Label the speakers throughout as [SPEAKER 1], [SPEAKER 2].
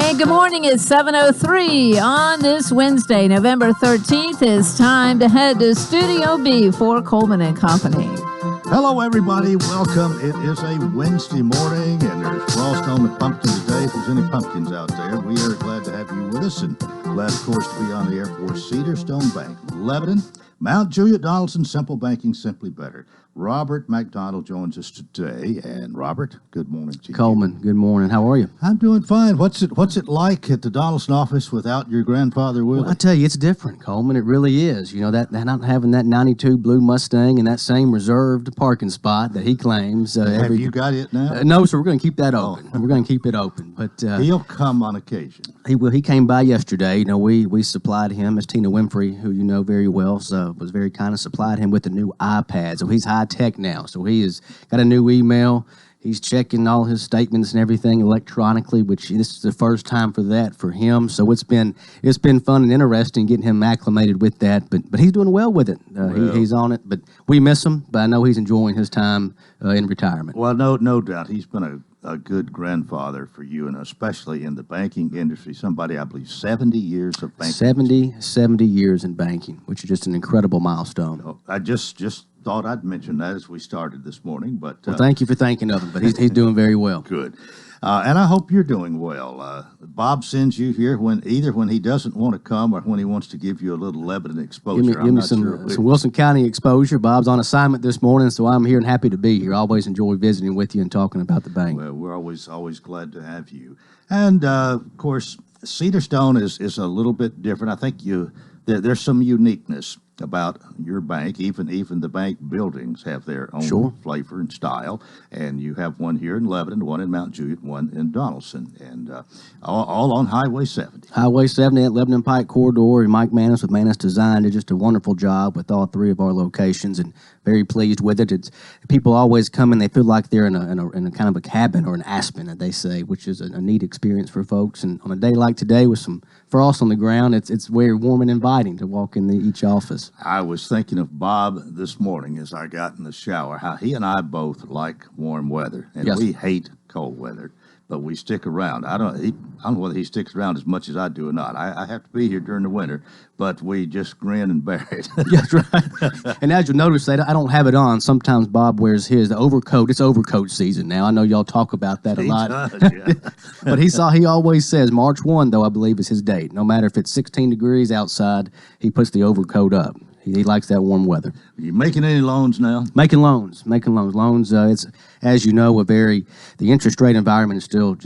[SPEAKER 1] Hey, good morning. It's 7:03 on this Wednesday, November 13th. It's time to head to Studio B for Coleman and Company.
[SPEAKER 2] Hello, everybody. Welcome. It is a Wednesday morning, and there's frost on the pumpkin today. If there's any pumpkins out there, we are glad to have you with us, and glad, of course, to be on the air for Cedarstone Bank, Lebanon, Mount Juliet, Donaldson, Simple Banking, Simply Better. Robert McDonald joins us today, and Robert, good morning to you.
[SPEAKER 3] Coleman, good morning. How are you?
[SPEAKER 2] I'm doing fine. What's it like at the Donaldson office without your grandfather Willie?
[SPEAKER 3] Well, I tell you, it's different, Coleman. It really is. You know, that not having that 92 blue Mustang and that same reserved parking spot that he claims.
[SPEAKER 2] Have you got it now?
[SPEAKER 3] No, so we're going to keep that open. We're going to keep it open. But
[SPEAKER 2] he'll come on occasion.
[SPEAKER 3] He will. He came by yesterday. You know, we supplied him, as Tina Winfrey, who you know very well, was very kind of supplied him with a new iPad. So he's high tech now. So he has got a new email. He's checking all his statements and everything electronically, which this is the first time for that for him. So it's been fun and interesting getting him acclimated with that. But he's doing well with it. He's on it. But we miss him. But I know he's enjoying his time in retirement.
[SPEAKER 2] Well, no doubt. He's been a good grandfather for you, and especially in the banking industry. Somebody, I believe, 70 years of banking.
[SPEAKER 3] 70 years in banking, which is just an incredible milestone.
[SPEAKER 2] Oh, I just thought I'd mention that as we started this morning. But
[SPEAKER 3] well, thank you for thinking of him. But he's doing very well.
[SPEAKER 2] Good. And I hope you're doing well. Bob sends you here when he doesn't want to come or when he wants to give you a little Lebanon exposure.
[SPEAKER 3] Give me some Wilson County exposure. Bob's on assignment this morning, so I'm here and happy to be here. I always enjoy visiting with you and talking about the bank.
[SPEAKER 2] Well, we're always glad to have you. And, of course, Cedarstone is a little bit different. I think there's some uniqueness about your bank. Even the bank buildings have their own flavor and style. And you have one here in Lebanon, one in Mount Juliet, one in Donaldson, and all on Highway 70.
[SPEAKER 3] Highway 70 at Lebanon Pike Corridor. And Mike Mannis with Mannis Design did just a wonderful job with all three of our locations, and very pleased with it. It's people always come and they feel like they're in a kind of a cabin or an aspen, that they say, which is a neat experience for folks. And on a day like today with some frost on the ground, it's very warm and inviting to walk in each office.
[SPEAKER 2] I was thinking of Bob this morning as I got in the shower, how he and I both like warm weather, and we hate cold weather, but we stick around. I don't know whether he sticks around as much as I do or not. I have to be here during the winter, but we just grin and bear it.
[SPEAKER 3] That's right. And as you'll notice, I don't have it on. Sometimes Bob wears the overcoat. It's overcoat season now. I know y'all talk about that a lot.
[SPEAKER 2] Does, yeah.
[SPEAKER 3] But he always says March 1, though, I believe, is his date. No matter if it's 16 degrees outside, he puts the overcoat up. He likes that warm weather.
[SPEAKER 2] Are you making any loans now?
[SPEAKER 3] Making loans. Loans, it's, as you know, the interest rate environment is still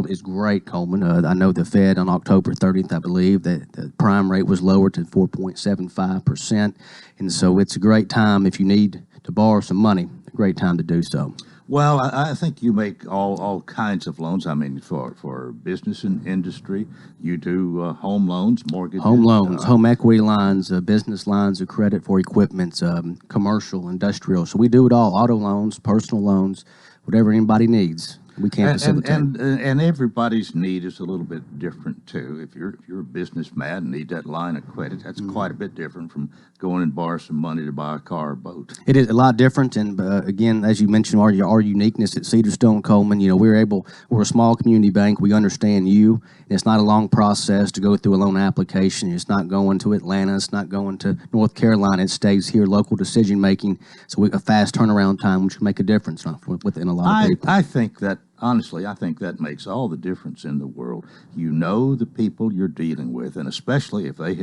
[SPEAKER 3] is great, Coleman. I know the Fed on October 30th, I believe, that the prime rate was lowered to 4.75%. And so it's a great time if you need to borrow some money, a great time to do so.
[SPEAKER 2] Well, I think you make all kinds of loans. I mean, for business and industry, you do home loans, mortgages.
[SPEAKER 3] Home loans, home equity lines, business lines of credit for equipment, commercial, industrial. So we do it all, auto loans, personal loans, whatever anybody needs. We can facilitate.
[SPEAKER 2] And everybody's need is a little bit different, too. If you're a businessman and need that line of credit, that's quite a bit different from going and borrow some money to buy a car or boat.
[SPEAKER 3] It is a lot different, and again, as you mentioned, our uniqueness at Cedarstone, Coleman, you know, we're a small community bank. We understand you, and it's not a long process to go through a loan application. It's not going to Atlanta. It's not going to North Carolina. It stays here, local decision-making, so a fast turnaround time, which can make a difference within a lot of people.
[SPEAKER 2] Honestly, I think that makes all the difference in the world. You know the people you're dealing with, and especially if they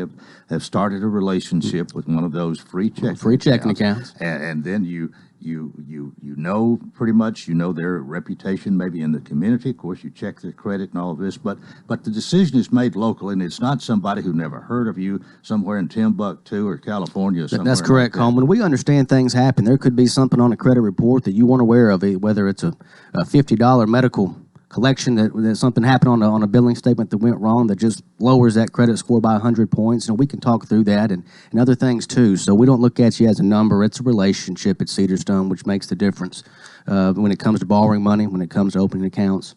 [SPEAKER 2] have started a relationship with one of those free checking accounts. And then you know pretty much, you know their reputation maybe in the community. Of course, you check their credit and all of this, but the decision is made locally, and it's not somebody who never heard of you somewhere in Timbuktu or California or somewhere.
[SPEAKER 3] That's correct, Coleman. We understand things happen. There could be something on a credit report that you weren't aware of, whether it's a $50 medical collection that something happened on a billing statement that went wrong that just lowers that credit score by 100 points. And we can talk through that and other things too. So we don't look at you as a number. It's a relationship at Cedarstone, which makes the difference when it comes to borrowing money, when it comes to opening accounts,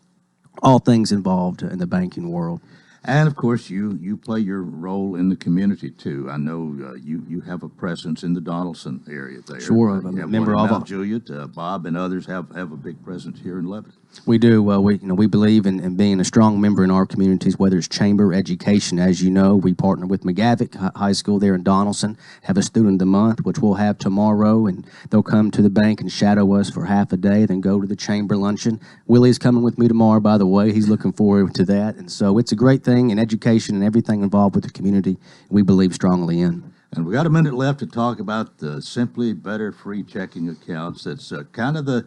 [SPEAKER 3] all things involved in the banking world.
[SPEAKER 2] And of course, you play your role in the community too. I know you have a presence in the Donaldson area there.
[SPEAKER 3] Sure, I'm a member of
[SPEAKER 2] Mount Juliet. Bob and others have a big presence here in Lebanon.
[SPEAKER 3] We do. We believe in being a strong member in our communities, whether it's chamber education. As you know, we partner with McGavick High School there in Donaldson, have a student of the month, which we'll have tomorrow, and they'll come to the bank and shadow us for half a day, then go to the chamber luncheon. Willie's coming with me tomorrow, by the way. He's looking forward to that. And so it's a great thing in education and everything involved with the community we believe strongly in.
[SPEAKER 2] And we got a minute left to talk about the Simply Better free checking accounts. That's kind of the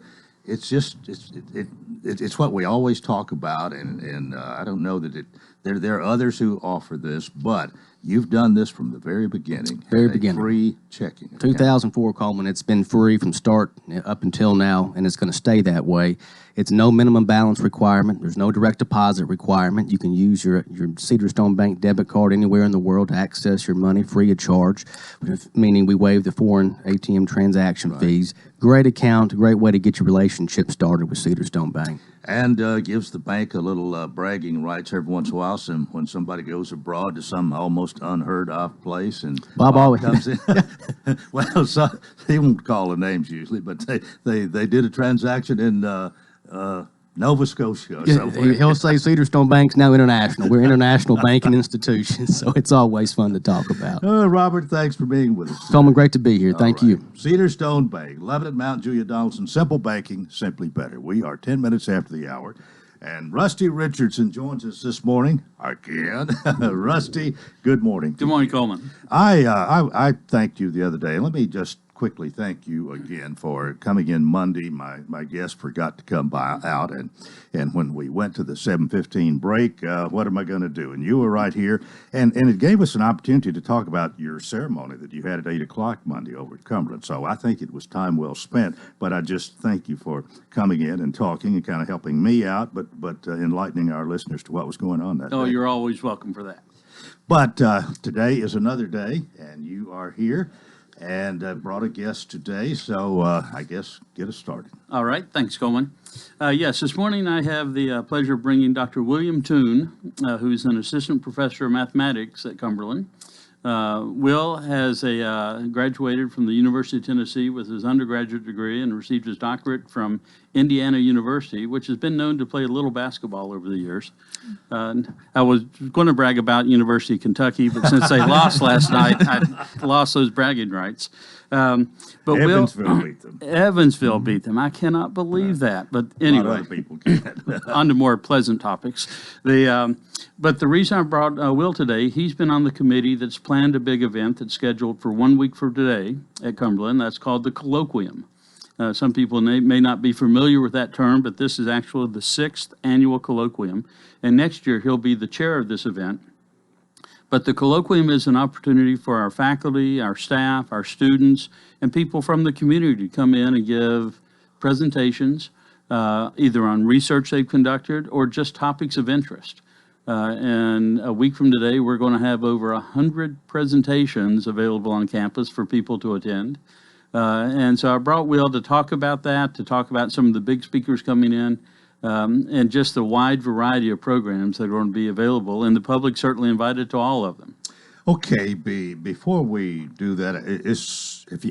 [SPEAKER 2] it's what we always talk about, and I don't know that there are others who offer this, but you've done this from the very beginning.
[SPEAKER 3] Very beginning.
[SPEAKER 2] Free checking account.
[SPEAKER 3] 2004, Coleman. It's been free from start up until now, and it's going to stay that way. It's no minimum balance requirement. There's no direct deposit requirement. You can use your Cedar Stone Bank debit card anywhere in the world to access your money free of charge, meaning we waive the foreign ATM transaction fees. Great account, great way to get your relationship started with Cedar Stone Bank.
[SPEAKER 2] And gives the bank a little bragging rights every once in a while. When somebody goes abroad to some almost unheard of place, and
[SPEAKER 3] Bob always
[SPEAKER 2] comes in. Well, he won't call the names usually, but they did a transaction in Nova Scotia or somewhere.
[SPEAKER 3] He'll say Cedar Stone Bank's now international. We're international banking institutions, so it's always fun to talk about.
[SPEAKER 2] Robert, thanks for being with us.
[SPEAKER 3] Coleman, great to be here. Thank you.
[SPEAKER 2] Cedar Stone Bank, Lebanon, Mount Juliet, Donaldson, simple banking, simply better. We are 10 minutes after the hour, and Rusty Richardson joins us this morning again. Rusty, good morning.
[SPEAKER 4] Good morning, Coleman.
[SPEAKER 2] I thanked you the other day. Let me just quickly thank you again for coming in Monday. My guest forgot to come out, and when we went to the 7:15 break, what am I going to do? And you were right here, and it gave us an opportunity to talk about your ceremony that you had at 8 o'clock Monday over at Cumberland. So I think it was time well spent, but I just thank you for coming in and talking and kind of helping me out, but enlightening our listeners to what was going on that day.
[SPEAKER 4] Oh, you're always welcome for that.
[SPEAKER 2] But today is another day, and you are here. And brought a guest today, so I guess get us started.
[SPEAKER 4] All right. Thanks, Coleman. Yes, this morning I have the pleasure of bringing Dr. William Toon, who's an assistant professor of mathematics at Cumberland. Will has graduated from the University of Tennessee with his undergraduate degree and received his doctorate from Indiana University, which has been known to play a little basketball over the years. I was going to brag about University of Kentucky, but since they lost last night, I lost those bragging rights. But
[SPEAKER 2] Evansville beat them.
[SPEAKER 4] Evansville beat them. I cannot believe that. But anyway,
[SPEAKER 2] a lot of other people can't.
[SPEAKER 4] on to more pleasant topics. But the reason I brought Will today, he's been on the committee that's planned a big event that's scheduled for 1 week from today at Cumberland. That's called the Colloquium. Some people may not be familiar with that term, but this is actually the 6th annual Colloquium. And next year, he'll be the chair of this event. But the Colloquium is an opportunity for our faculty, our staff, our students, and people from the community to come in and give presentations, either on research they've conducted or just topics of interest. And a week from today, we're going to have over 100 presentations available on campus for people to attend. And so I brought Will to talk about that, to talk about some of the big speakers coming in, and just the wide variety of programs that are going to be available. And the public certainly invited to all of them.
[SPEAKER 2] Okay, before we do that,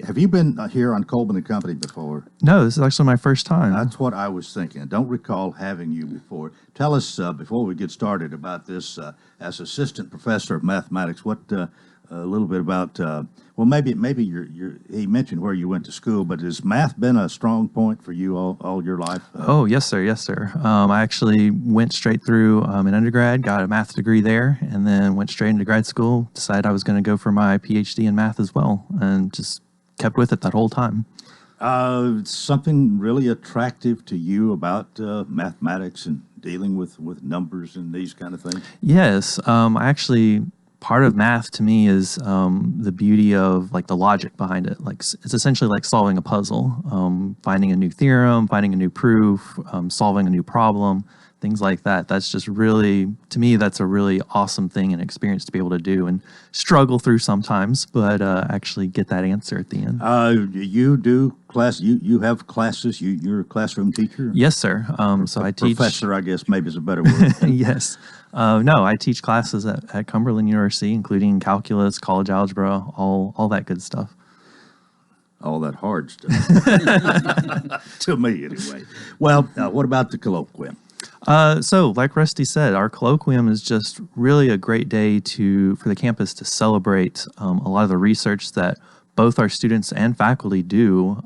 [SPEAKER 2] have you been here on Coleman and Company before?
[SPEAKER 5] No, this is actually my first time.
[SPEAKER 2] That's what I was thinking. I don't recall having you before. Tell us, before we get started, about this as assistant professor of mathematics. What a little bit about, well, maybe he mentioned where you went to school, but has math been a strong point for you all your life?
[SPEAKER 5] Oh, yes, sir. Yes, sir. I actually went straight through an undergrad, got a math degree there, and then went straight into grad school, decided I was going to go for my PhD in math as well, and just kept with it that whole time.
[SPEAKER 2] Something really attractive to you about mathematics and dealing with numbers and these kind of things?
[SPEAKER 5] Yes. Part of math to me is the beauty of like the logic behind it. Like it's essentially like solving a puzzle, finding a new theorem, finding a new proof, solving a new problem. things like that. That's just really, to me, that's a really awesome thing and experience to be able to do and struggle through sometimes, but actually get that answer at the end.
[SPEAKER 2] You do class, you have classes, you're a classroom teacher?
[SPEAKER 5] Yes, sir. So I teach.
[SPEAKER 2] Professor, I guess, maybe is a better word.
[SPEAKER 5] Yes. No, I teach classes at Cumberland University, including calculus, college algebra, all that good stuff.
[SPEAKER 2] All that hard stuff. To me, anyway. Well, what about the colloquium?
[SPEAKER 5] So, like Rusty said, our colloquium is just really a great day for the campus to celebrate a lot of the research that both our students and faculty do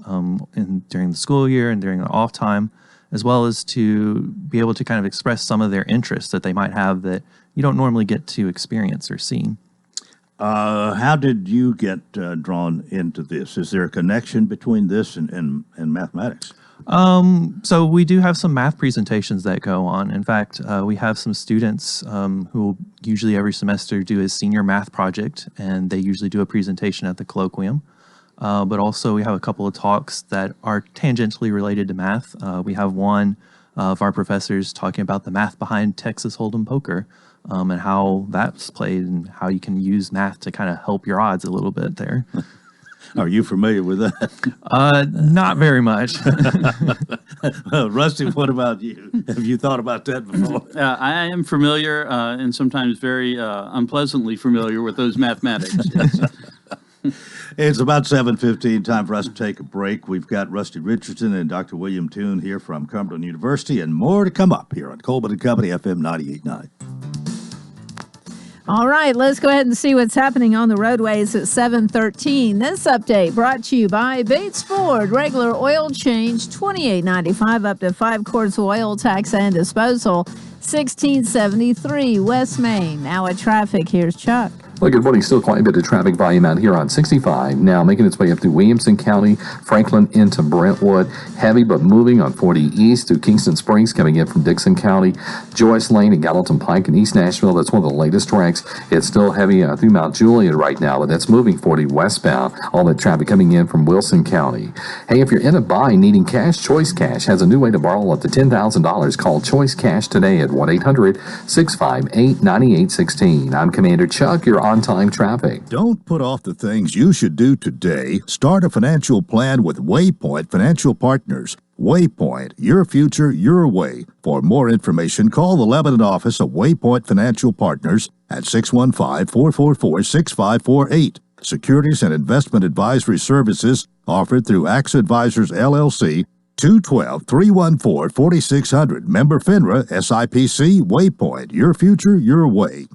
[SPEAKER 5] during the school year and during the off time, as well as to be able to kind of express some of their interests that they might have that you don't normally get to experience or see.
[SPEAKER 2] How did you get drawn into this? Is there a connection between this and mathematics?
[SPEAKER 5] So we do have some math presentations that go on. In fact, we have some students who usually every semester do a senior math project, and they usually do a presentation at the colloquium. But also we have a couple of talks that are tangentially related to math. We have one of our professors talking about the math behind Texas Hold'em poker. And how that's played and how you can use math to kind of help your odds a little bit there.
[SPEAKER 2] Are you familiar with that?
[SPEAKER 5] Not very much.
[SPEAKER 2] Rusty, what about you? Have you thought about that before?
[SPEAKER 4] I am familiar and sometimes very unpleasantly familiar with those mathematics. Yes.
[SPEAKER 2] It's about 7:15, time for us to take a break. We've got Rusty Richardson and Dr. William Toon here from Cumberland University, and more to come up here on Coleman and Company, FM 98.9.
[SPEAKER 1] All right, let's go ahead and see what's happening on the roadways at 7:13. This update brought to you by Bates Ford. Regular oil change, $28.95 up to 5 quarts of oil, tax and disposal, $16.73 West Main. Now at traffic, here's Chuck.
[SPEAKER 6] Well, good morning. Still quite a bit of traffic volume out here on 65. Now making its way up through Williamson County, Franklin into Brentwood. Heavy but moving on 40 East through Kingston Springs coming in from Dixon County. Joyce Lane and Gallatin Pike in East Nashville. That's one of the latest wrecks. It's still heavy through Mount Juliet right now, but that's moving 40 westbound. All that traffic coming in from Wilson County. Hey, if you're in a bind needing cash, Choice Cash has a new way to borrow up to $10,000. Call Choice Cash today at 1-800-658-9816. I'm Commander Chuck. You're on-time traffic.
[SPEAKER 7] Don't put off the things you should do today. Start a financial plan with Waypoint Financial Partners. Waypoint, your future, your way. For more information, call the Lebanon office of Waypoint Financial Partners at 615-444-6548. Securities and investment advisory services offered through Axe Advisors, LLC, 212-314-4600. Member FINRA, SIPC, Waypoint, your future, your way.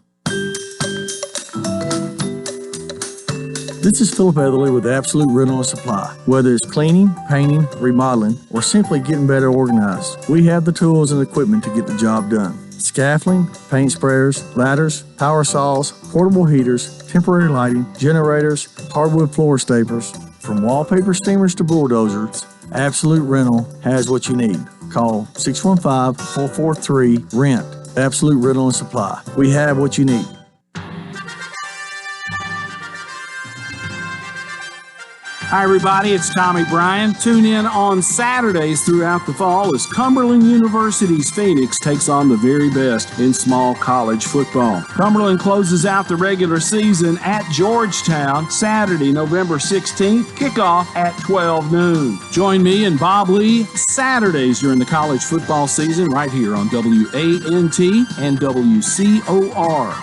[SPEAKER 8] This is Philip Etherly with Absolute Rental and Supply. Whether it's cleaning, painting, remodeling, or simply getting better organized, we have the tools and equipment to get the job done. Scaffolding, paint sprayers, ladders, power saws, portable heaters, temporary lighting, generators, hardwood floor staplers. From wallpaper steamers to bulldozers, Absolute Rental has what you need. Call 615-443-RENT. Absolute Rental and Supply. We have what you need.
[SPEAKER 9] Hi, everybody. It's Tommy Bryan. Tune in on Saturdays throughout the fall as Cumberland University's Phoenix takes on the very best in small college football. Cumberland closes out the regular season at Georgetown Saturday, November 16th. Kickoff at 12 noon. Join me and Bob Lee Saturdays during the college football season right here on WANT and WCOR.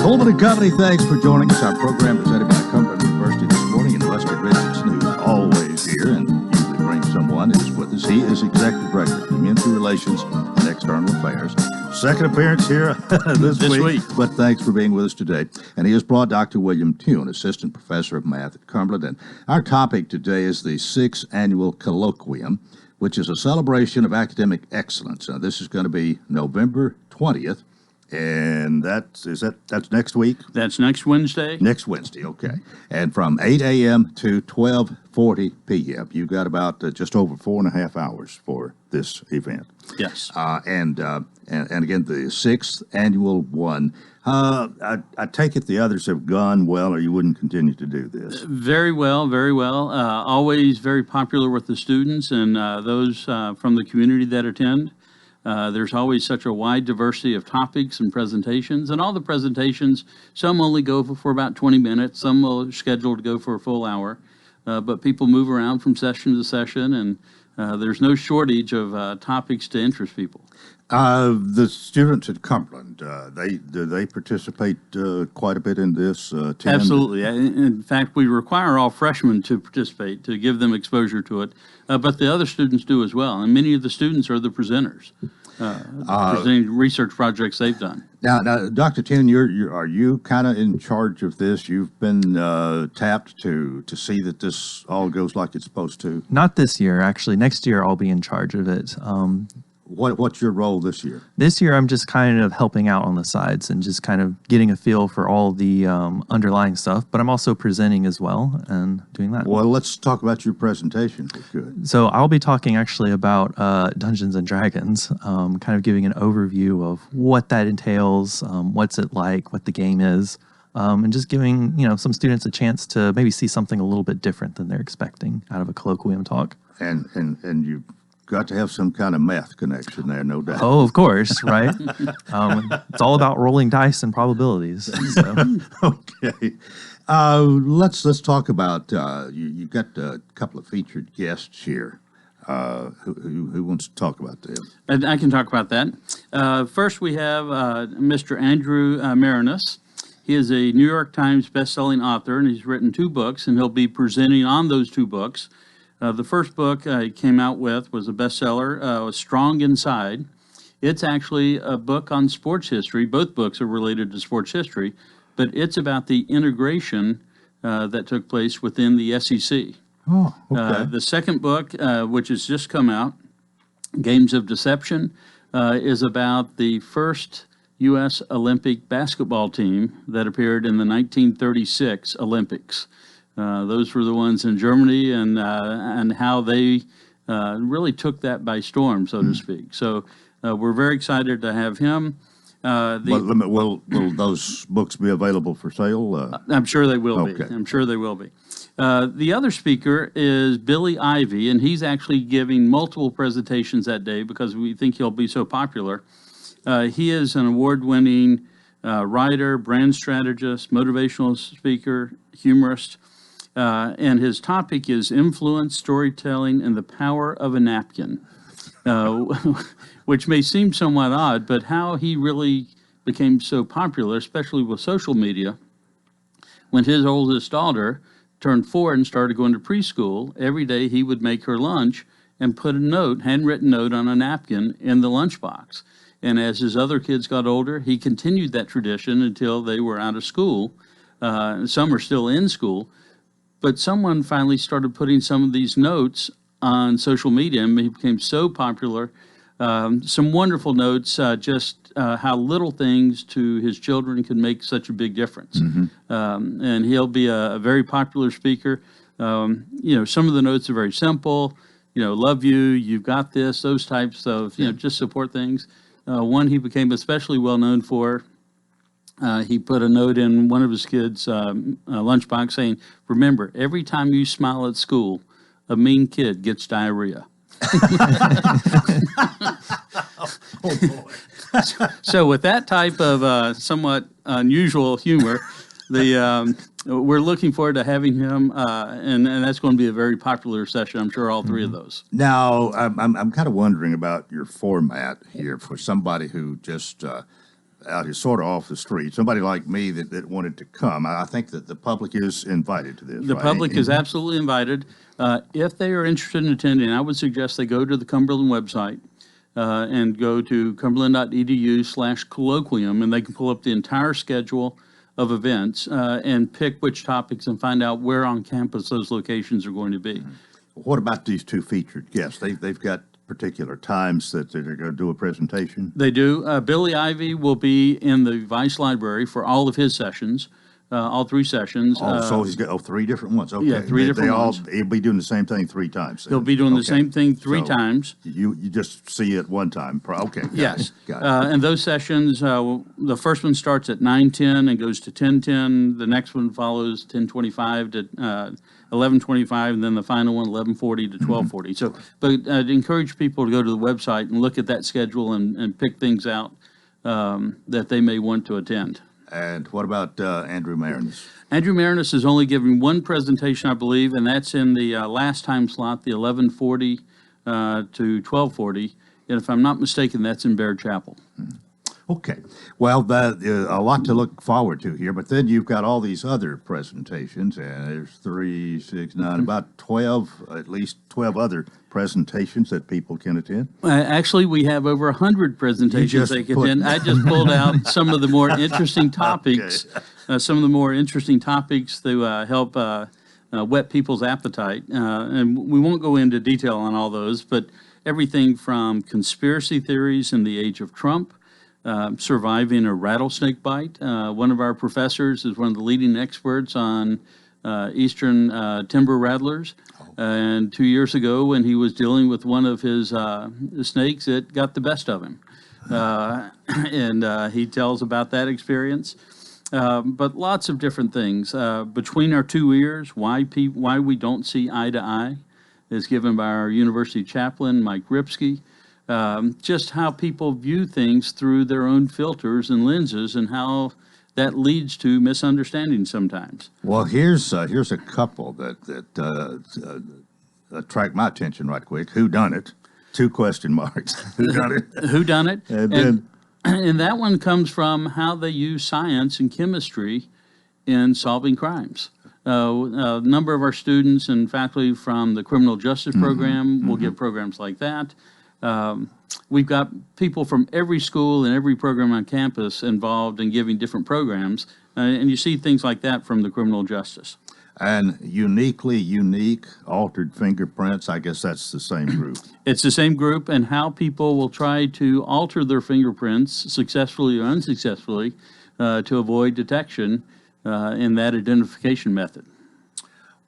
[SPEAKER 2] Coleman and Company, thanks for joining us. Our program presented by Cumberland University this morning, and Rusty Richardson, who's always here and usually brings someone, is with us. He is Executive Director of Community Relations and External Affairs. Second appearance here this week, but thanks for being with us today. And he has brought Dr. William Toon, Assistant Professor of Math at Cumberland. And our topic today is the 6th Annual Colloquium, which is a celebration of academic excellence. Now, this is going to be November 20th
[SPEAKER 7] And that's next week?
[SPEAKER 4] That's next Wednesday.
[SPEAKER 7] Next Wednesday, okay. And from 8 a.m. to 12:40 p.m. You've got about just over 4.5 hours for this event.
[SPEAKER 4] Yes.
[SPEAKER 7] And again, the 6th annual one. I take it the others have gone well, or you wouldn't continue to do this?
[SPEAKER 4] Very well, very well. Always very popular with the students and those from the community that attend. There's always such a wide diversity of topics and presentations, and all the presentations, some only go for about 20 minutes, some are scheduled to go for a full hour, but people move around from session to session, and there's no shortage of topics to interest people.
[SPEAKER 7] The students at Cumberland, do they participate quite a bit in this?
[SPEAKER 4] Absolutely. In fact, we require all freshmen to participate to give them exposure to it, but the other students do as well, and many of the students are the presenters, presenting research projects they've done.
[SPEAKER 7] Now, Dr. Tin, are you kind of in charge of this? You've been tapped to see that this all goes like it's supposed to?
[SPEAKER 5] Not this year, actually. Next year, I'll be in charge of it.
[SPEAKER 7] What's your role this year?
[SPEAKER 5] This year, I'm just kind of helping out on the sides and just kind of getting a feel for all the underlying stuff. But I'm also presenting as well and doing that.
[SPEAKER 7] Well, let's talk about your presentation, if we could.
[SPEAKER 5] So I'll be talking actually about Dungeons and Dragons, kind of giving an overview of what that entails, what's it like, what the game is, and just giving some students a chance to maybe see something a little bit different than they're expecting out of a colloquium talk.
[SPEAKER 7] And you got to have some kind of math connection there, no doubt.
[SPEAKER 5] Oh, of course, right? It's all about rolling dice and probabilities. So.
[SPEAKER 7] Okay. Let's talk about, you've got a couple of featured guests here. Who wants to talk about them?
[SPEAKER 4] I can talk about that. First, we have Mr. Andrew Marinus. He is a New York Times best-selling author, and he's written 2 books, and he'll be presenting on those 2 books. The first book he came out with was a bestseller, was Strong Inside. It's actually a book on sports history. Both books are related to sports history, but it's about the integration that took place within the SEC.
[SPEAKER 7] Oh, okay.
[SPEAKER 4] The second book, which has just come out, Games of Deception, is about the first U.S. Olympic basketball team that appeared in the 1936 Olympics. Those were the ones in Germany, and how they really took that by storm, so to speak. So we're very excited to have him.
[SPEAKER 7] Will those books be available for sale?
[SPEAKER 4] I'm sure they will
[SPEAKER 7] okay.
[SPEAKER 4] be. I'm sure they will be. The other speaker is Billy Ivy, and he's actually giving multiple presentations that day because we think he'll be so popular. He is an award-winning writer, brand strategist, motivational speaker, humorist. And his topic is influence, storytelling, and the power of a napkin, which may seem somewhat odd, but how he really became so popular, especially with social media, when his oldest daughter turned 4 and started going to preschool, every day he would make her lunch and put a note, handwritten note on a napkin in the lunchbox. And as his other kids got older, he continued that tradition until they were out of school. Some are still in school. But someone finally started putting some of these notes on social media, and he became so popular. Some wonderful notes, just how little things to his children can make such a big difference. Mm-hmm. And he'll be a very popular speaker. Some of the notes are very simple. Love you, you've got this, those types of, just support things. One he became especially well known for. He put a note in one of his kids' lunchbox saying, "Remember, every time you smile at school, a mean kid gets diarrhea."
[SPEAKER 7] Oh, boy.
[SPEAKER 4] So with that type of somewhat unusual humor, we're looking forward to having him, and that's going to be a very popular session. I'm sure all 3 of those.
[SPEAKER 7] Now, I'm kind of wondering about your format here for somebody who just out here sort of off the street, somebody like me that wanted to come. I think that the public is invited to this,
[SPEAKER 4] The
[SPEAKER 7] right?
[SPEAKER 4] public is absolutely invited. If they are interested in attending, I would suggest they go to the Cumberland website and go to cumberland.edu/colloquium, and they can pull up the entire schedule of events and pick which topics and find out where on campus those locations are going to be.
[SPEAKER 7] What about these 2 featured guests? They've got
[SPEAKER 2] particular times that they're going to do a presentation?
[SPEAKER 4] They do. Billy Ivy will be in the Vice Library for all of his sessions, all 3 sessions.
[SPEAKER 2] So he's got 3 different ones. Okay.
[SPEAKER 4] Yeah, 3 different ones.
[SPEAKER 2] He'll be doing the same thing 3 times.
[SPEAKER 4] He'll be doing the same thing 3 times.
[SPEAKER 2] You just see it one time. Okay.
[SPEAKER 4] Yes.
[SPEAKER 2] Got it.
[SPEAKER 4] And those sessions, the first one starts at 9:10 and goes to 10:10. The next one follows 10:25 to 11:25, and then the final one 11:40 to 12:40. So, but I'd encourage people to go to the website and look at that schedule and pick things out that they may want to attend.
[SPEAKER 2] And what about Andrew Marinus?
[SPEAKER 4] Andrew Marinus is only giving one presentation, I believe, and that's in the last time slot, the 11:40 to 12:40. And if I'm not mistaken, that's in Baird Chapel.
[SPEAKER 2] Okay. Well, a lot to look forward to here, but then you've got all these other presentations, and there's 3, 6, 9, about 12, at least 12 other presentations that people can attend.
[SPEAKER 4] Actually, we have over 100 presentations they can attend. I just pulled out some of the more interesting topics, some of the more interesting topics to help whet people's appetite. And we won't go into detail on all those, but everything from conspiracy theories in the age of Trump, surviving a rattlesnake bite. One of our professors is one of the leading experts on eastern timber rattlers. And 2 years ago, when he was dealing with one of his snakes, it got the best of him. And he tells about that experience. But lots of different things. Between our 2 ears, why we don't see eye to eye is given by our university chaplain, Mike Ripsky. Just how people view things through their own filters and lenses, and how that leads to misunderstanding sometimes.
[SPEAKER 2] Well, here's a couple that attract my attention right quick. Who done it? 2 question marks. Who done it?
[SPEAKER 4] Who done it?
[SPEAKER 2] And
[SPEAKER 4] that one comes from how they use science and chemistry in solving crimes. A number of our students and faculty from the criminal justice program will get programs like that. We've got people from every school and every program on campus involved in giving different programs, and you see things like that from the criminal justice.
[SPEAKER 2] And uniquely unique, altered fingerprints, I guess that's the same group.
[SPEAKER 4] It's the same group, and how people will try to alter their fingerprints successfully or unsuccessfully to avoid detection in that identification method.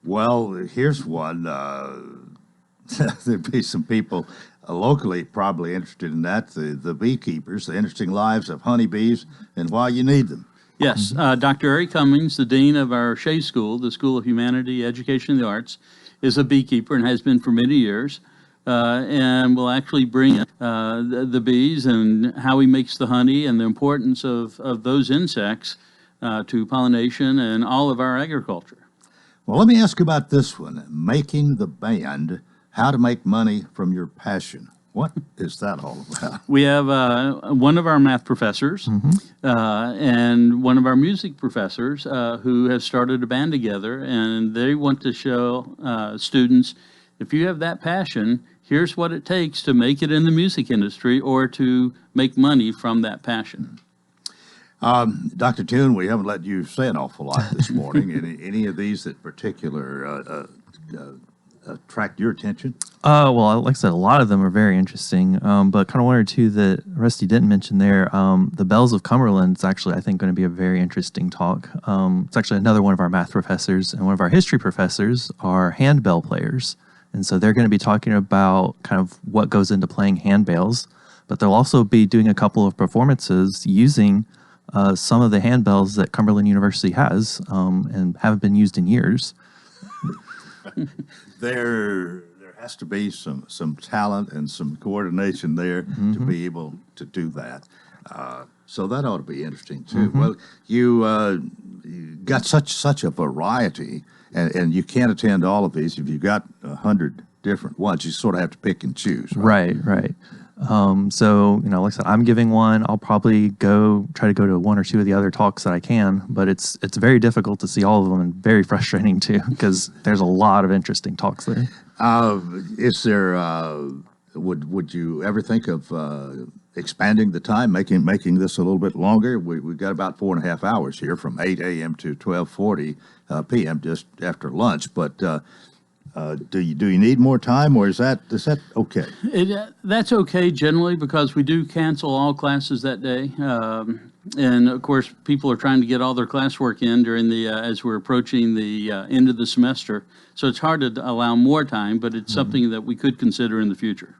[SPEAKER 2] Well, here's one. There'd be some people locally probably interested in that, the beekeepers, the interesting lives of honeybees and why you need them.
[SPEAKER 4] Yes, Dr. Eric Cummings, the dean of our Shea School, the School of Humanity, Education, and the Arts, is a beekeeper and has been for many years, and will actually bring the bees and how he makes the honey and the importance of those insects to pollination and all of our agriculture.
[SPEAKER 2] Well, let me ask you about this one, making the band. How to make money from your passion. What is that all about?
[SPEAKER 4] We have one of our math professors and one of our music professors who have started a band together, and they want to show students, if you have that passion, here's what it takes to make it in the music industry or to make money from that passion.
[SPEAKER 2] Dr. Toon, we haven't let you say an awful lot this morning. Any of these that particular attract your attention?
[SPEAKER 5] Well, like I said, a lot of them are very interesting, but kind of one or two that Rusty didn't mention there. The Bells of Cumberland is actually, I think, going to be a very interesting talk. It's actually another one of our math professors, and one of our history professors are handbell players. And so they're going to be talking about kind of what goes into playing handbells, but they'll also be doing a couple of performances using some of the handbells that Cumberland University has and haven't been used in years.
[SPEAKER 2] There has to be some talent and some coordination there to be able to do that. So that ought to be interesting too. Well, you got such a variety, and you can't attend all of these. If you've got 100 different ones, you sort of have to pick and choose.
[SPEAKER 5] Right. So, like I said, I'm giving one. I'll probably try to go to one or two of the other talks that I can, but it's very difficult to see all of them and very frustrating too, because there's a lot of interesting talks there.
[SPEAKER 2] Is there, would you ever think of expanding the time, making this a little bit longer? We've got about 4.5 hours here from 8 a.m. to 12:40 p.m. just after lunch, but Do you need more time, or is that okay?
[SPEAKER 4] That's okay generally, because we do cancel all classes that day. And of course, people are trying to get all their classwork in during as we're approaching the end of the semester. So it's hard to allow more time, but it's something that we could consider in the future.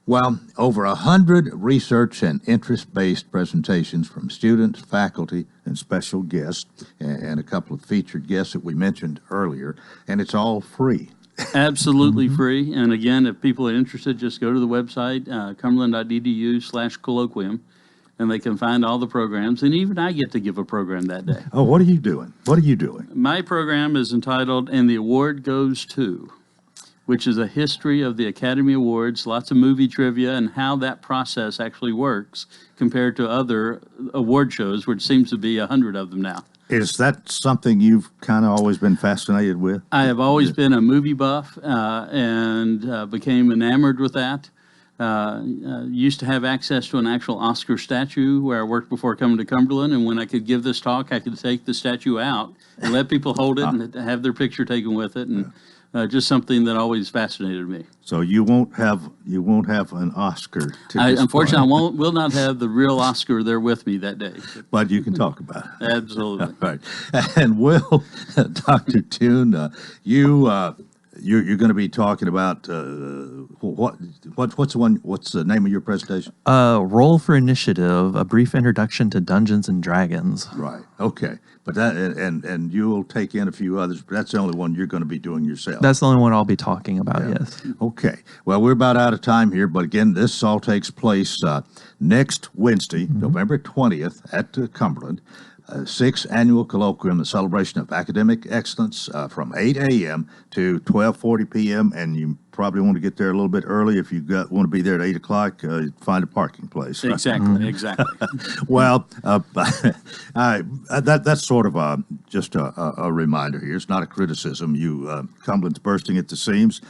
[SPEAKER 2] Well, over 100 research and interest-based presentations from students, faculty, and special guests, and a couple of featured guests that we mentioned earlier, and it's all free.
[SPEAKER 4] Absolutely free. And again, if people are interested, just go to the website, cumberland.edu/colloquium, and they can find all the programs. And even I get to give a program that day.
[SPEAKER 2] Oh, what are you doing? What are you doing?
[SPEAKER 4] My program is entitled "And the Award Goes To," which is a history of the Academy Awards, lots of movie trivia, and how that process actually works compared to other award shows, which seems to be 100 of them now.
[SPEAKER 2] Is that something you've kind of always been fascinated with?
[SPEAKER 4] I have always been a movie buff and became enamored with that. Used to have access to an actual Oscar statue where I worked before coming to Cumberland, and when I could give this talk, I could take the statue out and let people hold it and have their picture taken with it, and just something that always fascinated me.
[SPEAKER 2] So you won't have an Oscar to
[SPEAKER 4] unfortunately, I will not have the real Oscar there with me that day.
[SPEAKER 2] But you can talk about it.
[SPEAKER 4] Absolutely.
[SPEAKER 2] All right. And Will, Dr. Toon, you're going to be talking about what's the name of your presentation?
[SPEAKER 5] Roll for Initiative: A Brief Introduction to Dungeons and Dragons.
[SPEAKER 2] Right. Okay. But that and you'll take in a few others, but that's the only one you're going to be doing yourself.
[SPEAKER 5] That's the only one I'll be talking about. Yeah. Yes.
[SPEAKER 2] Okay. Well, we're about out of time here, but again, this all takes place next Wednesday, November 20th at Cumberland. 6th Annual Colloquium, the celebration of academic excellence, from 8 a.m. to 12:40 p.m. And you probably want to get there a little bit early if you want to be there at 8 o'clock. Find a parking place. Right?
[SPEAKER 4] Exactly.
[SPEAKER 2] Well, that's sort of just a reminder here. It's not a criticism. Cumberland's bursting at the seams.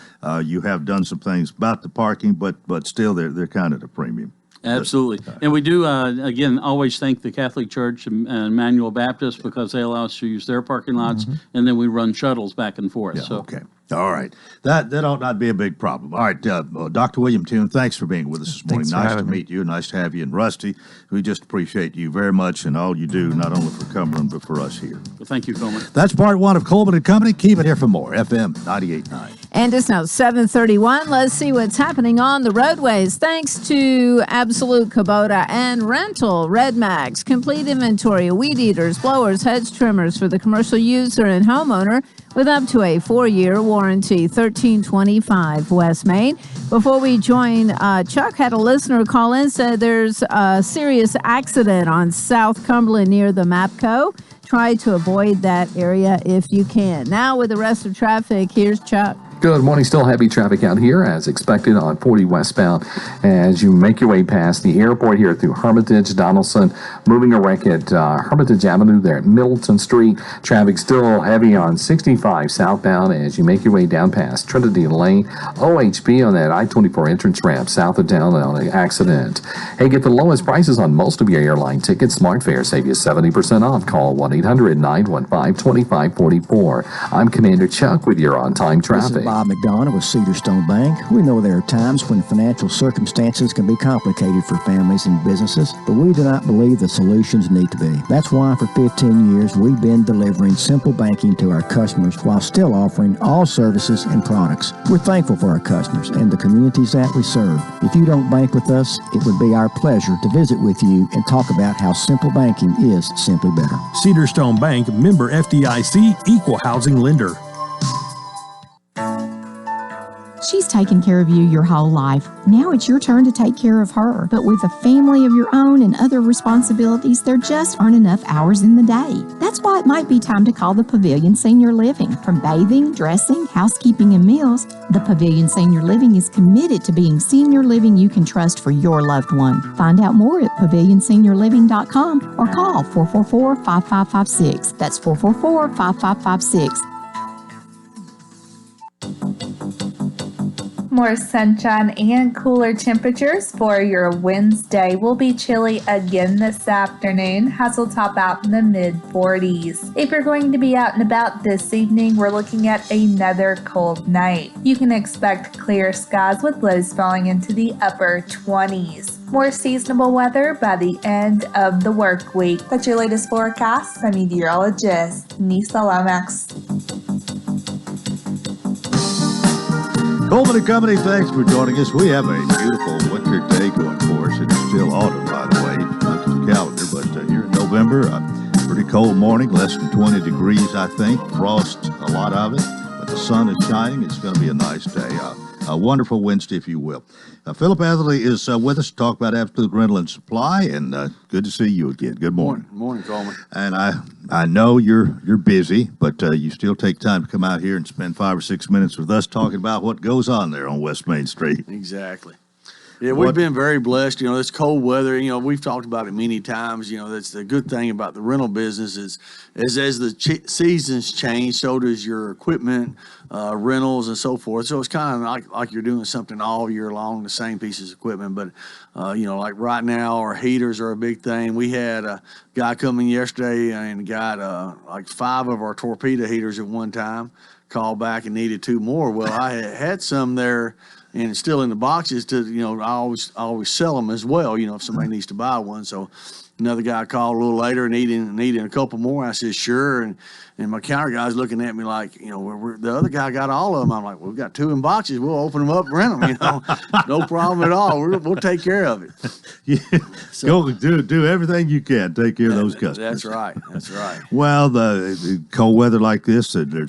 [SPEAKER 2] You have done some things about the parking, but still they're kind of at a premium.
[SPEAKER 4] Absolutely. And we do, again, always thank the Catholic Church and Emmanuel Baptist, because they allow us to use their parking lots, and then we run shuttles back and forth.
[SPEAKER 2] Yeah,
[SPEAKER 4] so.
[SPEAKER 2] Okay. All right. That ought not be a big problem. All right, Dr. William Toon, thanks for being with us this morning. Nice to meet you. Nice to have you. And Rusty, we just appreciate you very much and all you do, not only for Cumberland, but for us here.
[SPEAKER 4] Well, thank you, Coleman.
[SPEAKER 2] That's part one of Coleman and Company. Keep it here for more. FM 98.9.
[SPEAKER 1] And it's now 7:31. Let's see what's happening on the roadways. Thanks to Absolute Kubota and Rental, Red Max, complete inventory of weed eaters, blowers, hedge trimmers for the commercial user and homeowner with up to a 4-year warranty. 1325 West Main. Before we join, Chuck had a listener call in, said there's a serious accident on South Cumberland near the MAPCO. Try to avoid that area if you can. Now with the rest of traffic, here's Chuck.
[SPEAKER 6] Good morning. Still heavy traffic out here as expected on 40 westbound as you make your way past the airport here through Hermitage, Donaldson, moving a wreck at Hermitage Avenue there at Middleton Street. Traffic still heavy on 65 southbound as you make your way down past Trinity Lane. OHB on that I-24 entrance ramp south of town on an accident. Hey, get the lowest prices on most of your airline tickets. SmartFare save you 70% off. Call 1-800-915-2544. I'm Commander Chuck with your on-time traffic.
[SPEAKER 10] Bob McDonough with Cedar Stone Bank. We know there are times when financial circumstances can be complicated for families and businesses, but we do not believe the solutions need to be. That's why for 15 years we've been delivering simple banking to our customers while still offering all services and products. We're thankful for our customers and the communities that we serve. If you don't bank with us, it would be our pleasure to visit with you and talk about how simple banking is simply better.
[SPEAKER 9] Cedar Stone Bank, member FDIC, equal housing lender.
[SPEAKER 11] She's taken care of you your whole life. Now it's your turn to take care of her. But with a family of your own and other responsibilities, there just aren't enough hours in the day. That's why it might be time to call the Pavilion Senior Living. From bathing, dressing, housekeeping, and meals, the Pavilion Senior Living is committed to being senior living you can trust for your loved one. Find out more at pavilionseniorliving.com or call 444-5556. That's 444-5556.
[SPEAKER 12] More sunshine and cooler temperatures for your Wednesday. Will be chilly again this afternoon. Highs will top out in the mid-40s. If you're going to be out and about this evening, we're looking at another cold night. You can expect clear skies with lows falling into the upper 20s. More seasonable weather by the end of the work week. That's your latest forecast. I'm meteorologist Nisa Lomax.
[SPEAKER 7] Coleman and Company, thanks for joining us. We have a beautiful winter day going for us. It's still autumn, by the way, if you look at the calendar, but here in November, pretty cold morning, less than 20 degrees, I think. Frost, a lot of it, but the sun is shining. It's going to be a nice day. A wonderful Wednesday, if you will. Philip Atherley is with us to talk about Absolute Rental and Supply, and good to see you again. Good morning.
[SPEAKER 13] Morning, Coleman.
[SPEAKER 7] And I know you're busy, but you still take time to come out here and spend 5 or 6 minutes with us talking about what goes on there on West Main Street.
[SPEAKER 13] Exactly. Yeah, we've been very blessed. This cold weather, we've talked about it many times. That's the good thing about the rental business is as the seasons change, so does your equipment, rentals, and so forth. So it's kind of like you're doing something all year long, the same pieces of equipment. But, like right now, our heaters are a big thing. We had a guy come in yesterday and got like 5 of our torpedo heaters at one time, called back and needed 2 more. Well, I had some there and it's still in the boxes to, I always sell them as well, if somebody needs to buy one. So another guy called a little later needing a couple more. I said, sure. And my counter guy's looking at me like, the other guy got all of them. I'm like, well, we've got 2 in boxes. We'll open them up and rent them, no problem at all. We'll take care of it.
[SPEAKER 7] Yeah. So, go do everything you can. Take care of those customers.
[SPEAKER 13] That's right. That's right.
[SPEAKER 7] Well, the cold weather like this, there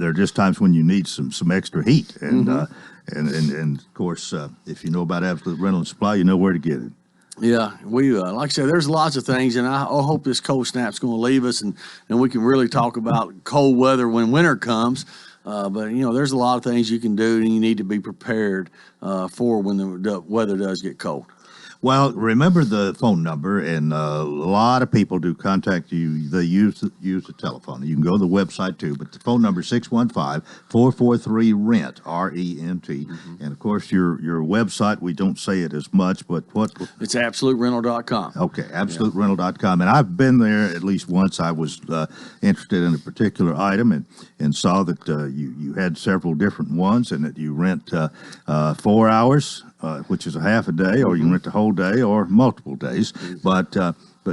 [SPEAKER 7] are just times when you need some extra heat. And, and of course, if you know about Absolute Rental and Supply, you know where to get it.
[SPEAKER 13] Yeah, we like I said, there's lots of things, and I hope this cold snap's going to leave us, and we can really talk about cold weather when winter comes. But there's a lot of things you can do, and you need to be prepared for when the weather does get cold.
[SPEAKER 7] Well, remember the phone number, and a lot of people do contact you. They use the telephone. You can go to the website too, but the phone number is 615-443-RENT, R-E-N-T. And of course, your website, we don't say it as much, but what?
[SPEAKER 13] It's AbsoluteRental.com.
[SPEAKER 7] Okay, AbsoluteRental.com. And I've been there at least once. I was interested in a particular item and saw that you had several different ones, and that you rent 4 hours. Which is a half a day, or you can rent the whole day, or multiple days. But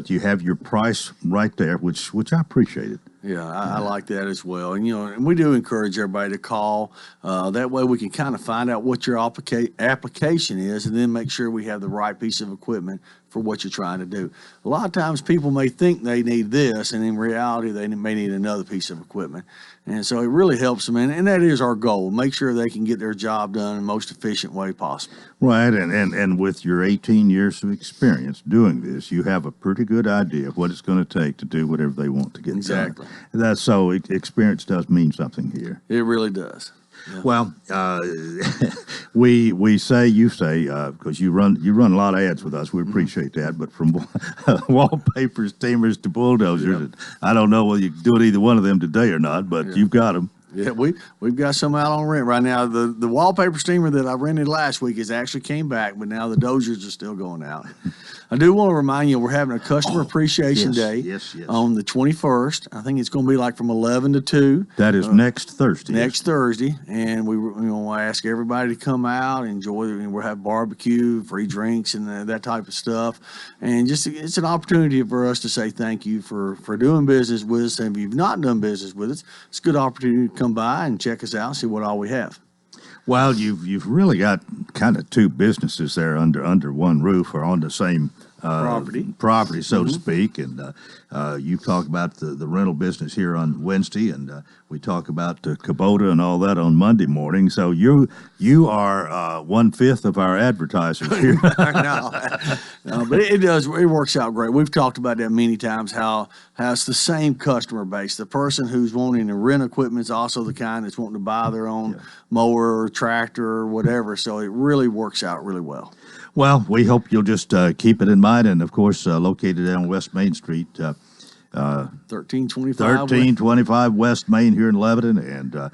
[SPEAKER 7] you have your price right there, which I appreciate it.
[SPEAKER 13] Yeah, I like that as well. And, and we do encourage everybody to call. That way we can kind of find out what your application is, and then make sure we have the right piece of equipment for what you're trying to do. A lot of times people may think they need this, and in reality they may need another piece of equipment. And so it really helps them, and that is our goal. Make sure they can get their job done in the most efficient way possible.
[SPEAKER 7] Right, and with your 18 years of experience doing this, you have a pretty good idea of what it's going to take to do whatever they want to get
[SPEAKER 13] exactly
[SPEAKER 7] done. That's so experience does mean something here.
[SPEAKER 13] It really does. Yeah.
[SPEAKER 7] Well, you say, because you run a lot of ads with us. We appreciate that. But from wallpapers, steamers to bulldozers, I don't know whether you can do it either one of them today or not, but you've got them.
[SPEAKER 13] Yeah, we've got some out on rent right now. The wallpaper steamer that I rented last week has actually came back, but now the dozers are still going out. I do want to remind you, we're having a Customer Appreciation Day on the 21st. I think it's going to be like from 11 to 2.
[SPEAKER 7] That is next Thursday.
[SPEAKER 13] Next Thursday, and we want to ask everybody to come out, enjoy. We'll have barbecue, free drinks, and that type of stuff. And just it's an opportunity for us to say thank you for doing business with us. And if you've not done business with us, it's a good opportunity to come by and check us out, see what all we have.
[SPEAKER 7] Well, you've really got kind of 2 businesses there under one roof, or on the same property, so to speak. And you talk about the rental business here on Wednesday, and we talk about Kubota and all that on Monday morning. So you are 1/5 of our advertisers here.
[SPEAKER 13] No, but it works out great. We've talked about that many times, how it's the same customer base. The person who's wanting to rent equipment is also the kind that's wanting to buy their own mower or tractor or whatever. So it really works out really well.
[SPEAKER 7] Well, we hope you'll just keep it in mind. And, of course, located on West Main Street, 1325 West Main here in Lebanon, and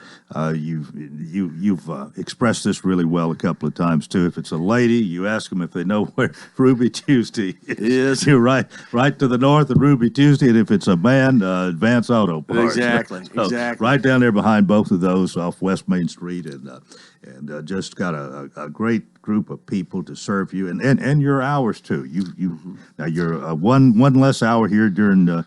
[SPEAKER 7] you've expressed this really well a couple of times too. If it's a lady, you ask them if they know where Ruby Tuesday is. You're right to the north of Ruby Tuesday, and if it's a man, Advance Auto Parts.
[SPEAKER 13] Exactly.
[SPEAKER 7] Right down there behind both of those off West Main Street, and just got a great group of people to serve you, and your hours too. Now you're one less hour here during the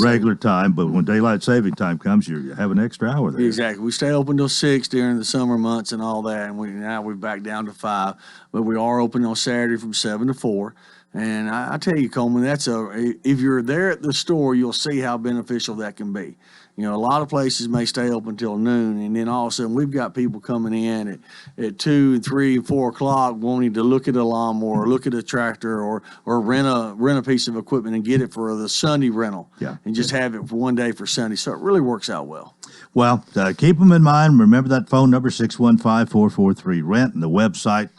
[SPEAKER 7] regular time, but when daylight saving time comes, you have an extra hour there.
[SPEAKER 13] Exactly. We stay open till 6 during the summer months and all that, and we're back down to 5, but we are open on Saturday from 7 to 4. And I tell you, Coleman, if you're there at the store, you'll see how beneficial that can be. You know, a lot of places may stay open till noon, and then all of a sudden we've got people coming in at 2 and 3 and 4 o'clock wanting to look at a lawnmower, look at a tractor, or rent a piece of equipment and get it for the Sunday rental.
[SPEAKER 7] Yeah.
[SPEAKER 13] And just have it for one day for Sunday. So it really works out well.
[SPEAKER 7] Well, keep them in mind. Remember that phone number, 615-443-RENT, and the website,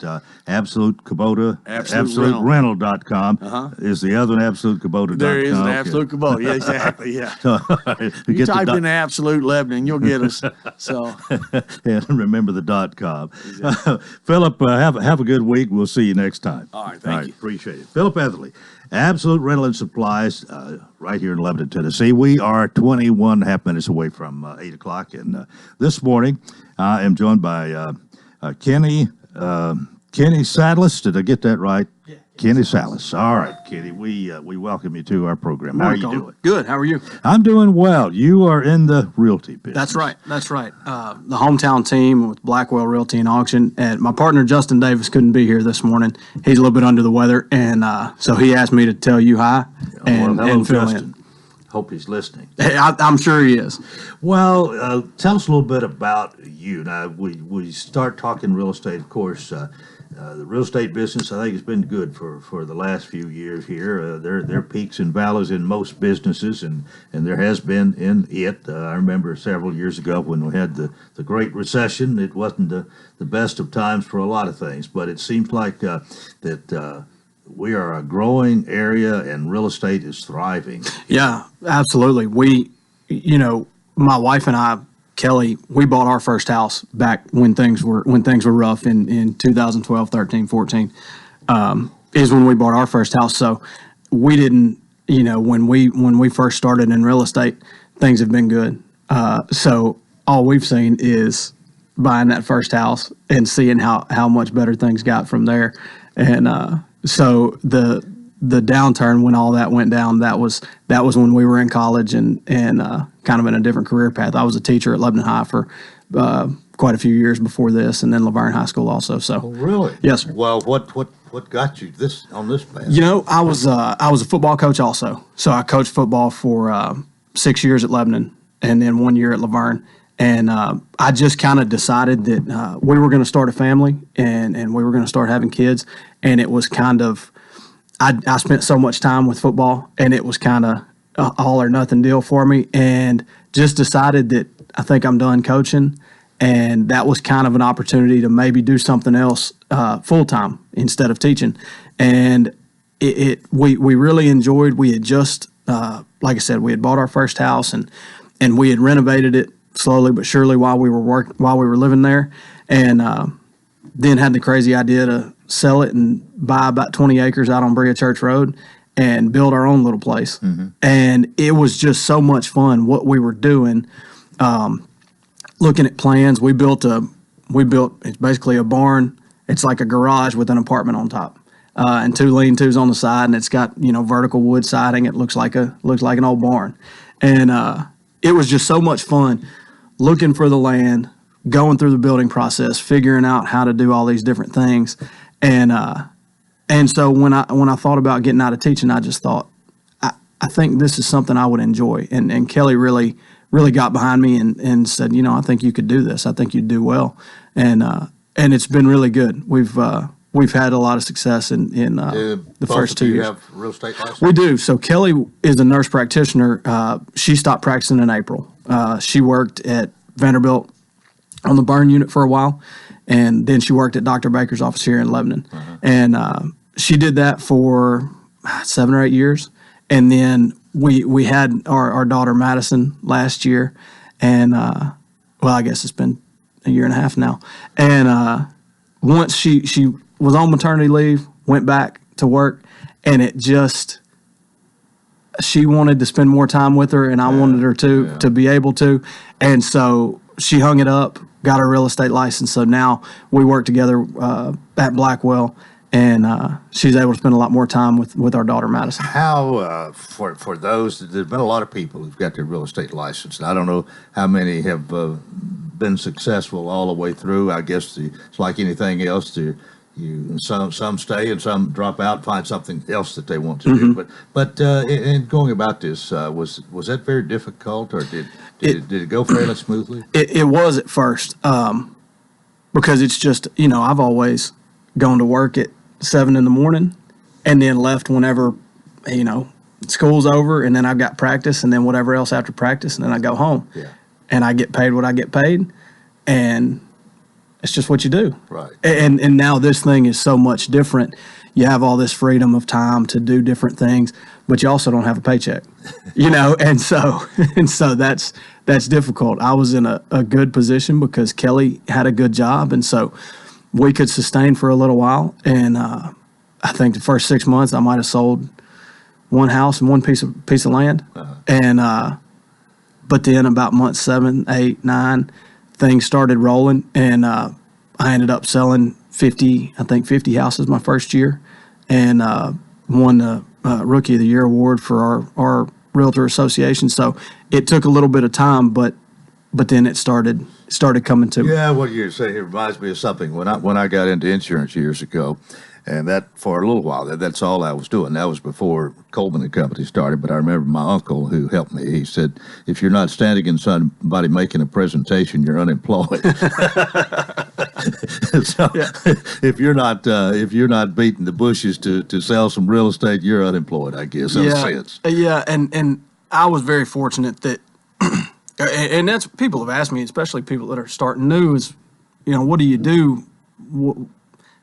[SPEAKER 7] Absolute Kubota, AbsoluteRental.com is the other one, AbsoluteKubota.com.
[SPEAKER 13] There is an Absolute Kubota. Yeah, exactly. Yeah. You type in Absolute Lebanon, you'll get us. So,
[SPEAKER 7] and remember the .com.
[SPEAKER 13] Exactly.
[SPEAKER 7] Philip, have a good week. We'll see you next time.
[SPEAKER 13] All right, thank you.
[SPEAKER 7] Appreciate it. Philip Etherly, Absolute Rental and Supplies, right here in Lebanon, Tennessee. We are 21.5 minutes away from 8 o'clock, and this morning I am joined by Kenny Salas. Did I get that right? Yeah. Kenny Salas. All right, Kenny, we welcome you to our program. How are you doing?
[SPEAKER 14] Good. How are you?
[SPEAKER 7] I'm doing well. You are in the realty business.
[SPEAKER 14] That's right. The hometown team with Blackwell Realty and Auction. And my partner, Justin Davis, couldn't be here this morning. He's a little bit under the weather, and so he asked me to tell you hi and
[SPEAKER 7] hello,
[SPEAKER 14] fill
[SPEAKER 7] Justin.
[SPEAKER 14] in.
[SPEAKER 7] Hope he's listening.
[SPEAKER 14] Hey, I'm sure he is.
[SPEAKER 7] Well, tell us a little bit about you. Now, we start talking real estate, of course. The real estate business, I think, has been good for the last few years here. There are peaks and valleys in most businesses, and there has been in it. I remember several years ago when we had the Great Recession. It wasn't the best of times for a lot of things, but it seems like that we are a growing area and real estate is thriving.
[SPEAKER 14] Yeah, absolutely. My wife and I, Kelly, we bought our first house back when things were rough in 2012, 13, 14, is when we bought our first house. So we didn't, when we first started in real estate, things have been good. So all we've seen is buying that first house and seeing how much better things got from there. And so the downturn, when all that went down, that was when we were in college and kind of in a different career path. I was a teacher at Lebanon High for quite a few years before this, and then Laverne High School also. So,
[SPEAKER 7] really,
[SPEAKER 14] yes, sir.
[SPEAKER 7] Well, what got you on this path?
[SPEAKER 14] I was a football coach also. So I coached football for 6 years at Lebanon, and then 1 year at Laverne. And I just kind of decided that we were going to start a family, and we were going to start having kids, and it was kind of. I spent so much time with football, and it was kind of all or nothing deal for me, and just decided that I think I'm done coaching, and that was kind of an opportunity to maybe do something else full time instead of teaching. And we really enjoyed. We had just, like I said, we had bought our first house, and we had renovated it slowly but surely while we were living there, and then had the crazy idea to sell it and buy about 20 acres out on Brea Church Road and build our own little place. Mm-hmm. And it was just so much fun what we were doing. Looking at plans, we built it's basically a barn. It's like a garage with an apartment on top, and 2 lean-tos on the side, and it's got vertical wood siding. It looks like an old barn, and it was just so much fun looking for the land, going through the building process, figuring out how to do all these different things. And so when I thought about getting out of teaching, I just thought, I think this is something I would enjoy. And Kelly really got behind me and said, I think you could do this. I think you'd do well. And it's been really good. We've had a lot of success in the first 2 years.
[SPEAKER 7] Do you have real estate license?
[SPEAKER 14] We do. So Kelly is a nurse practitioner. She stopped practicing in April. She worked at Vanderbilt on the burn unit for a while, and then she worked at Dr. Baker's office here in Lebanon. Uh-huh. And she did that for 7 or 8 years, and then we had our daughter Madison last year, and well, I guess it's been a year and a half now. And once she was on maternity leave, went back to work, and she wanted to spend more time with her, and I wanted her to be able to. And so she hung it up, got her real estate license. So now we work together at Blackwell, and she's able to spend a lot more time with our daughter Madison.
[SPEAKER 2] How, for those, there's been a lot of people who've got their real estate license, and I don't know how many have been successful all the way through. I guess it's like anything else. Some stay and some drop out, find something else that they want to do. But in going about this, was that very difficult, or did it go fairly smoothly?
[SPEAKER 14] It was at first, because it's just, I've always gone to work at 7 in the morning and then left whenever, school's over, and then I've got practice and then whatever else after practice, and then I go home.
[SPEAKER 2] Yeah.
[SPEAKER 14] And I get paid what I get paid, and it's just what you do.
[SPEAKER 2] Right.
[SPEAKER 14] And now this thing is so much different. You have all this freedom of time to do different things, but you also don't have a paycheck, and so that's difficult. I was in a good position because Kelly had a good job, and so we could sustain for a little while. And I think the first 6 months I might have sold one house and one piece of land. And but then about month 7, 8, 9, things started rolling, and I ended up selling 50 houses my first year, and won the Rookie of the Year award for our Realtor Association. So it took a little bit of time, but then it started coming to me.
[SPEAKER 2] Yeah, what you're saying here reminds me of something. When I got into insurance years ago, and that for a little while, that's all I was doing. That was before Coleman and Company started. But I remember my uncle who helped me. He said, "If you're not standing in somebody making a presentation, you're unemployed." So if you're not beating the bushes to sell some real estate, you're unemployed, I guess, in a sense.
[SPEAKER 14] Yeah, and I was very fortunate that, and that's, people have asked me, especially people that are starting new, is, what do you do?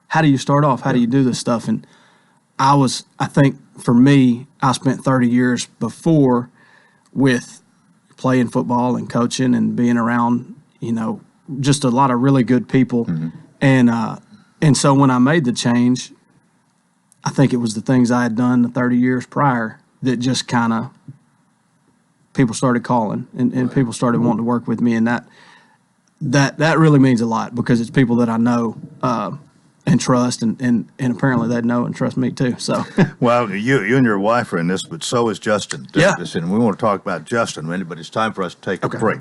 [SPEAKER 14] How do you start off? How do you do this stuff? And I think for me, I spent 30 years before with playing football and coaching and being around, just a lot of really good people. And so when I made the change, I think it was the things I had done the 30 years prior that just kind of, people started calling and people started wanting to work with me. And that really means a lot, because it's people that I know, and trust, and apparently they know and trust me too. So,
[SPEAKER 7] well, you and your wife are in this, but so is Justin.
[SPEAKER 14] Yeah.
[SPEAKER 7] And we want to talk about Justin, but it's time for us to take a break.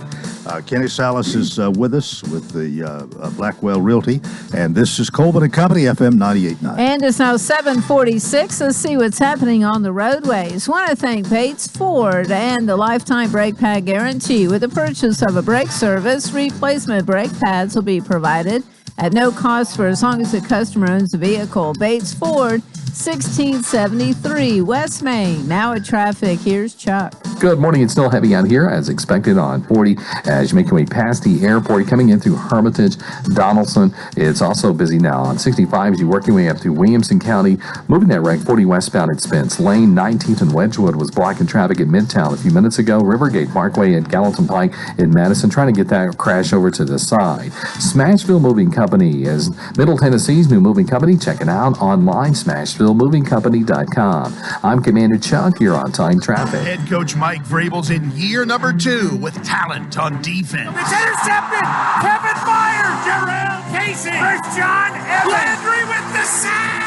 [SPEAKER 7] Kenny Salas is with us with the Blackwell Realty, and this is Coleman and Company, FM 98.9.
[SPEAKER 1] And it's now 7:46. Let's see what's happening on the roadways. Want to thank Bates Ford and the Lifetime Brake Pad Guarantee. With the purchase of a brake service, replacement brake pads will be provided at no cost for as long as the customer owns the vehicle. Bates Ford, 1673 West Main. Now at traffic, here's Chuck.
[SPEAKER 6] Good morning. It's still heavy out here as expected on 40 as you make your way past the airport, coming in through Hermitage, Donaldson. It's also busy now on 65 as you work your way up through Williamson County. Moving that wreck 40 westbound at Spence Lane. 19th and Wedgwood was blocking traffic at Midtown a few minutes ago. Rivergate Parkway at Gallatin Pike in Madison, trying to get that crash over to the side. Smashville Moving Company is Middle Tennessee's new moving company. Check it out online, SmashvilleMovingCompany.com. I'm Commander Chuck. You're on time traffic.
[SPEAKER 15] Head coach Mike Vrabel's in year number 2 with talent on defense.
[SPEAKER 16] It's intercepted. Kevin Byers, Jarrell Casey, First John Landry with the sack.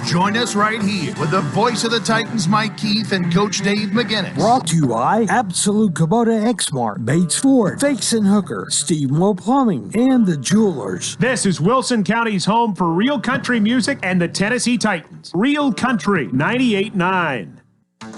[SPEAKER 15] Join us right here with the voice of the Titans, Mike Keith, and Coach Dave McGinnis.
[SPEAKER 17] Brought to you by Absolute Kubota Exmart, Bates Ford, Fakes and Hooker, Steve Moore Plumbing, and the Jewelers.
[SPEAKER 9] This is Wilson County's home for real country music and the Tennessee Titans. Real Country 98.9.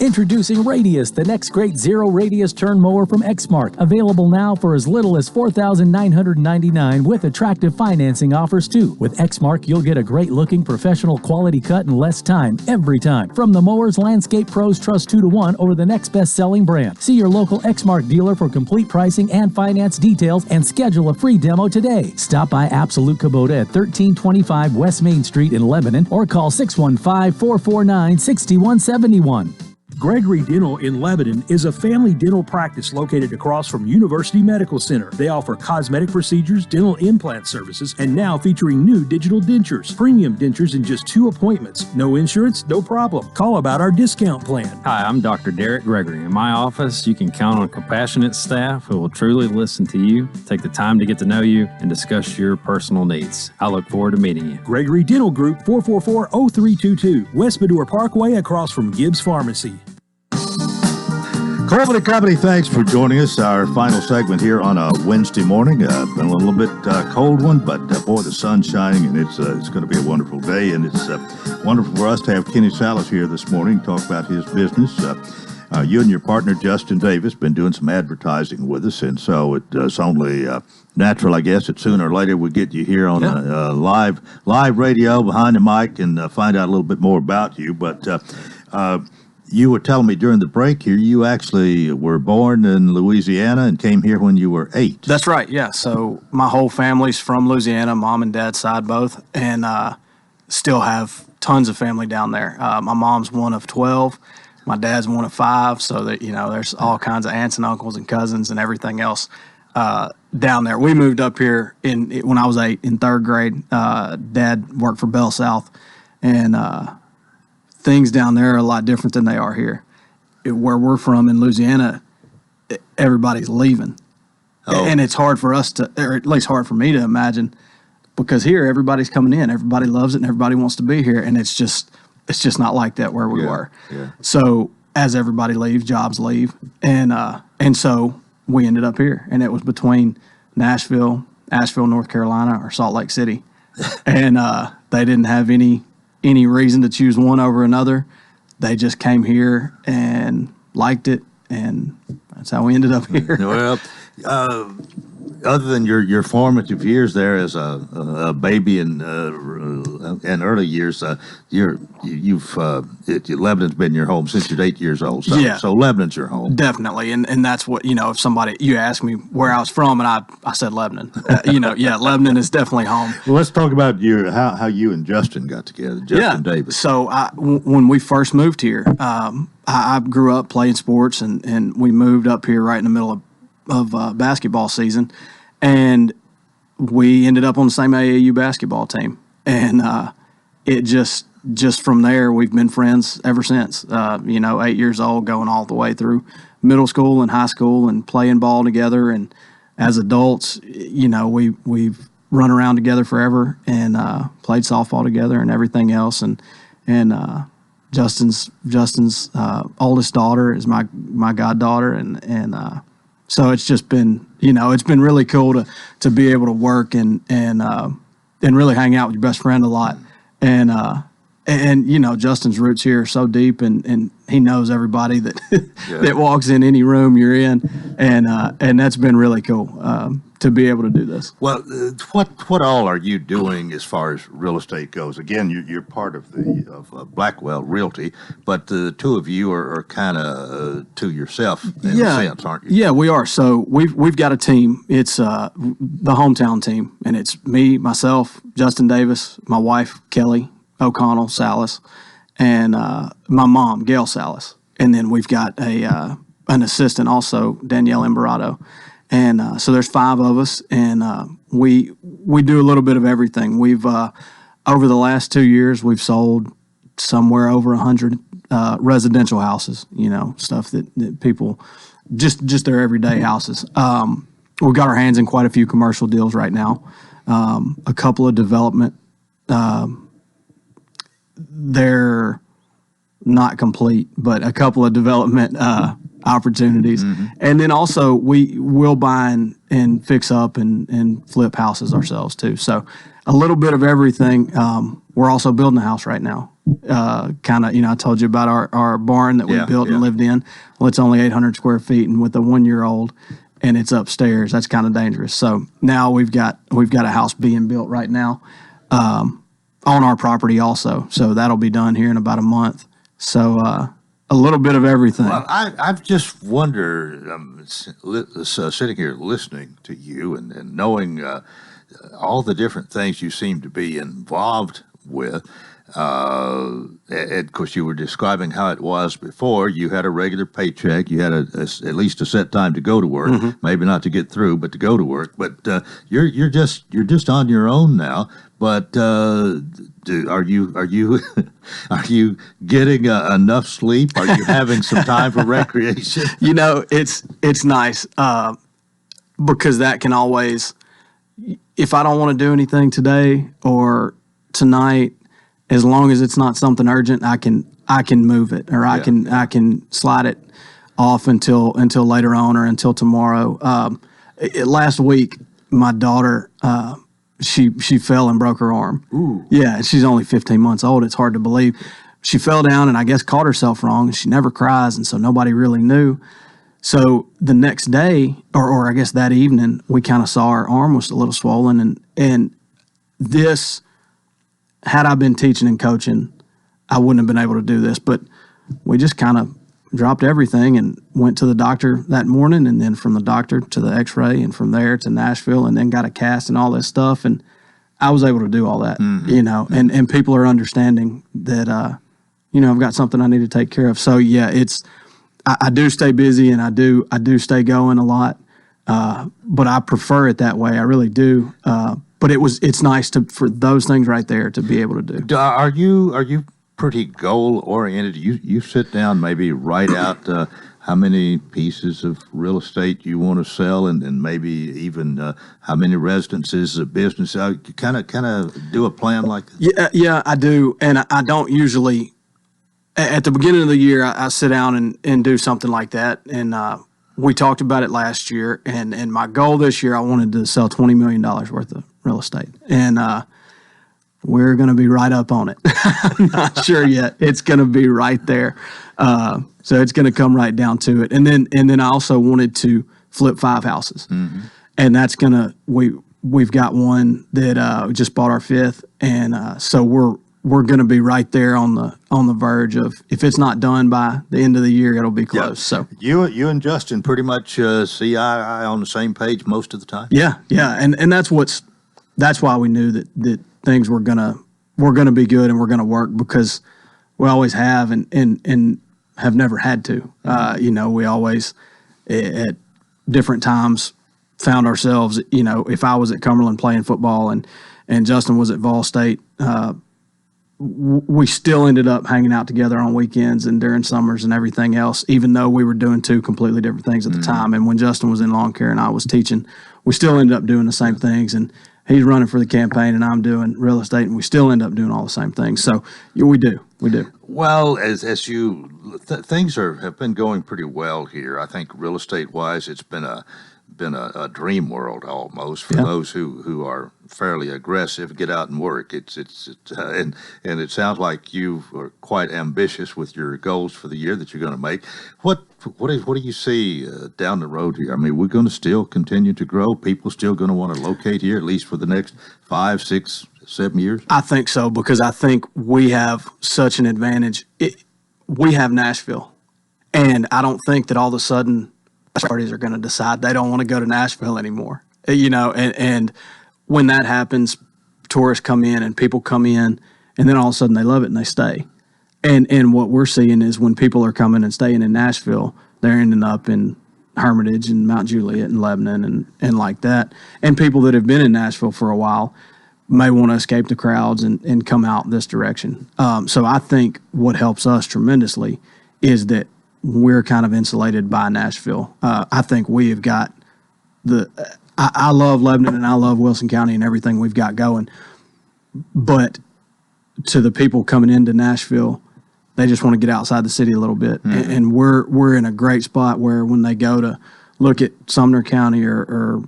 [SPEAKER 18] Introducing Radius, the next great zero-radius turn mower from Exmark. Available now for as little as $4,999 with attractive financing offers, too. With Exmark, you'll get a great-looking, professional quality cut in less time, every time. From the mowers Landscape Pros trust 2-to-1 over the next best-selling brand. See your local Exmark dealer for complete pricing and finance details and schedule a free demo today. Stop by Absolute Kubota at 1325 West Main Street in Lebanon or call 615-449-6171.
[SPEAKER 9] Gregory Dental in Lebanon is a family dental practice located across from University Medical Center. They offer cosmetic procedures, dental implant services, and now featuring new digital dentures. Premium dentures in just 2 appointments. No insurance, no problem. Call about our discount plan.
[SPEAKER 19] Hi, I'm Dr. Derek Gregory. In my office, you can count on compassionate staff who will truly listen to you, take the time to get to know you, and discuss your personal needs. I look forward to meeting you.
[SPEAKER 9] Gregory Dental Group, 444-0322, West Medora Parkway, across from Gibbs Pharmacy.
[SPEAKER 7] Coleman and Company, thanks for joining us. Our final segment here on a Wednesday morning. Been a little bit cold one, but boy, the sun's shining, and it's going to be a wonderful day. And it's wonderful for us to have Kenny Salas here this morning to talk about his business. You and your partner, Justin Davis, been doing some advertising with us, and so it's only natural, I guess, that sooner or later we get you here on live radio behind the mic and find out a little bit more about you. But you were telling me during the break here, you actually were born in Louisiana and came here when you were 8.
[SPEAKER 14] That's right, yeah. So my whole family's from Louisiana, mom and dad's side both, and still have tons of family down there. My mom's one of 12. My dad's one of 5, so that there's all kinds of aunts and uncles and cousins and everything else down there. We moved up here when I was 8 in 3rd grade. Dad worked for Bell South, and things down there are a lot different than they are here. Where we're from in Louisiana, everybody's leaving, and it's hard for us to, or at least hard for me to imagine, because here everybody's coming in, everybody loves it, and everybody wants to be here, and it's just not like that where we were.
[SPEAKER 7] Yeah.
[SPEAKER 14] So as everybody leaves, jobs leave, and so we ended up here, and it was between Nashville, Asheville, North Carolina, or Salt Lake City, and they didn't have any reason to choose one over another. They just came here and liked it, and that's how we ended up here.
[SPEAKER 7] Well, other than your formative years there as a baby and early years, Lebanon's been your home since you're 8 years old. So,
[SPEAKER 14] Yeah.
[SPEAKER 7] so Lebanon's your home.
[SPEAKER 14] Definitely, and that's what, if you ask me where I was from, and I said Lebanon, Lebanon is definitely home.
[SPEAKER 7] Well, let's talk about how you and Justin got together, Justin Davis.
[SPEAKER 14] So when we first moved here, I grew up playing sports, and we moved up here right in the middle of basketball season, and we ended up on the same AAU basketball team, and it just from there we've been friends ever since. 8 years old, going all the way through middle school and high school, and playing ball together, and as adults, we've run around together forever, and played softball together and everything else, and Justin's oldest daughter is my goddaughter, and so it's just been, it's been really cool to be able to work and really hang out with your best friend a lot. And Justin's roots here are so deep, and he knows everybody that that walks in any room you're in, and that's been really cool to be able to do this.
[SPEAKER 7] Well, what all are you doing as far as real estate goes? Again, you're part of Blackwell Realty, but the two of you are kind of to yourself in a sense, aren't you?
[SPEAKER 14] Yeah, we are. So we've got a team. It's the hometown team, and it's me, myself, Justin Davis, my wife Kelly O'Connell Salas, and my mom Gail Salas, and then we've got an assistant also, Danielle Imbarado. And so there's 5 of us, and we do a little bit of everything. We've over the last 2 years, we've sold somewhere over 100 residential houses. Stuff that people just their everyday houses. We've got our hands in quite a few commercial deals right now. A couple of development. They're not complete, but a couple of development opportunities. Mm-hmm. And then also we will buy and fix up and flip houses ourselves too. So a little bit of everything. We're also building a house right now. I told you about our barn that we built and lived in. Well, it's only 800 square feet, and with a 1-year-old, and it's upstairs. That's kind of dangerous. So now we've got a house being built right now on our property also. So that'll be done here in about a month. So a little bit of everything.
[SPEAKER 7] Well, I've just wondered, sitting here listening to you and knowing all the different things you seem to be involved with, and
[SPEAKER 2] of course, you were describing how it was before. You had a regular paycheck. You had at least a set time to go to work. Maybe not to get through, but to go to work. But you're just on your own now. But are you are you getting enough sleep? Are you having some time for recreation?
[SPEAKER 14] It's nice because that can always, if I don't want to do anything today or tonight, as long as it's not something urgent, I can move it, or I can slide it off until later on or until tomorrow. Last week, my daughter. She fell and broke her arm.
[SPEAKER 2] Ooh.
[SPEAKER 14] Yeah, and she's only 15 months old. It's hard to believe. She fell down and I guess caught herself wrong. She never cries, and so nobody really knew. So the next day, or I guess that evening, we kind of saw her arm was a little swollen. And this, had I been teaching and coaching, I wouldn't have been able to do this. But we just kind of dropped everything and went to the doctor that morning, and then from the doctor to the x-ray, and from there to Nashville, and then got a cast and all this stuff. And I was able to do all that, and people are understanding that, I've got something I need to take care of. So yeah, I do stay busy, and I do stay going a lot. But I prefer it that way. I really do. But it's nice for those things right there to be able to do.
[SPEAKER 2] Are you pretty goal oriented? You sit down, maybe write out how many pieces of real estate you want to sell, and maybe even how many residences, a business. You kind of do a plan like that?
[SPEAKER 14] Yeah, I do, and I don't usually. At the beginning of the year, I sit down and do something like that, and we talked about it last year. And my goal this year, I wanted to sell $20 million worth of real estate, and we're going to be right up on it. I'm not sure yet. It's going to be right there. So it's going to come right down to it. And then I also wanted to flip 5 houses.
[SPEAKER 2] Mm-hmm.
[SPEAKER 14] And that's going to, we've got one that we just bought our 5th. And so we're going to be right there on the verge of, if it's not done by the end of the year, it'll be close. So
[SPEAKER 2] you and Justin pretty much see eye on the same page most of the time.
[SPEAKER 14] Yeah. And that's why we knew that things were gonna be good and we're gonna work, because we always have and have never had to. We always at different times found ourselves. If I was at Cumberland playing football and Justin was at Vol State, we still ended up hanging out together on weekends and during summers and everything else, even though we were doing 2 completely different things at the time. And when Justin was in lawn care and I was teaching, we still ended up doing the same things. And he's running for the campaign and I'm doing real estate, and we still end up doing all the same things. So we do.
[SPEAKER 2] Well, as you things have been going pretty well here. I think real estate wise, it's been a dream world almost for those who are fairly aggressive, get out and work. And it sounds like you are quite ambitious with your goals for the year that you're going to make. What do you see down the road here? I mean, we're going to still continue to grow. People still going to want to locate here, at least for the next 5, 6, 7 years?
[SPEAKER 14] I think so, because I think we have such an advantage. We have Nashville, and I don't think that all of a sudden parties are going to decide they don't want to go to Nashville anymore. And when that happens, tourists come in and people come in, and then all of a sudden they love it and they stay. And what we're seeing is when people are coming and staying in Nashville, they're ending up in Hermitage and Mount Juliet and Lebanon and like that. And people that have been in Nashville for a while may want to escape the crowds and come out this direction. So I think what helps us tremendously is that we're kind of insulated by Nashville. I think we have got I love Lebanon and I love Wilson County and everything we've got going. But to the people coming into Nashville, they just want to get outside the city a little bit. Mm-hmm. And we're in a great spot where when they go to look at Sumner County or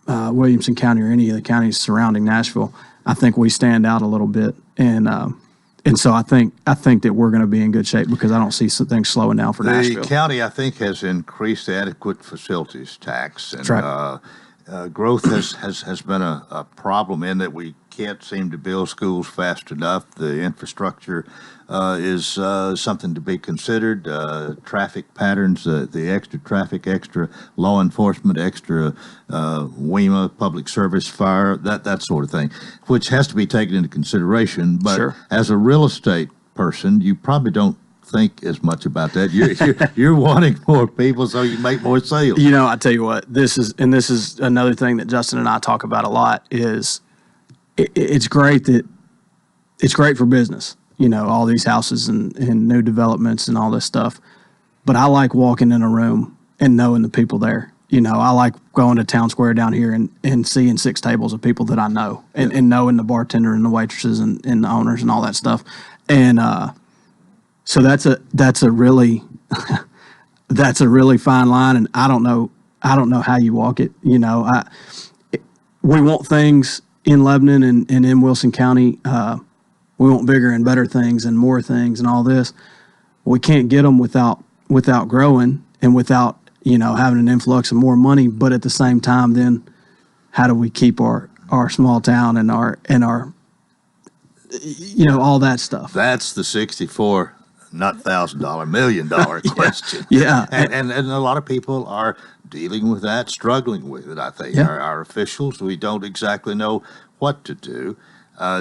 [SPEAKER 14] Williamson County or any of the counties surrounding Nashville, I think we stand out a little bit. And so I think that we're going to be in good shape, because I don't see things slowing down for Nashville.
[SPEAKER 2] The county, I think, has increased the adequate facilities tax, and
[SPEAKER 14] right.
[SPEAKER 2] Growth has been a problem in that we can't seem to build schools fast enough. The infrastructure is something to be considered. Traffic patterns, the extra traffic, extra law enforcement, extra WEMA, public service, fire, that sort of thing, which has to be taken into consideration. But
[SPEAKER 14] sure.
[SPEAKER 2] As a real estate person, you probably don't think as much about that. You're wanting more people so you make more sales.
[SPEAKER 14] You know, I tell you what, this is another thing that Justin and I talk about a lot is it's great for business, you know, all these houses and new developments and all this stuff. But I like walking in a room and knowing the people there. You know, I like going to Town Square down here and seeing 6 tables of people that I know and knowing the bartender and the waitresses and the owners and all that stuff. And so that's a really that's a really fine line, and I don't know how you walk it. You know, we want things in Lebanon and in Wilson County. We want bigger and better things and more things and all this. We can't get them without growing and without, you know, having an influx of more money. But at the same time, then how do we keep our small town and our you know, all that stuff?
[SPEAKER 2] That's the 64. Not $1,000, $1 million question.
[SPEAKER 14] Yeah.
[SPEAKER 2] And a lot of people are dealing with that, struggling with it, I think.
[SPEAKER 14] Yeah.
[SPEAKER 2] Our officials, we don't exactly know what to do.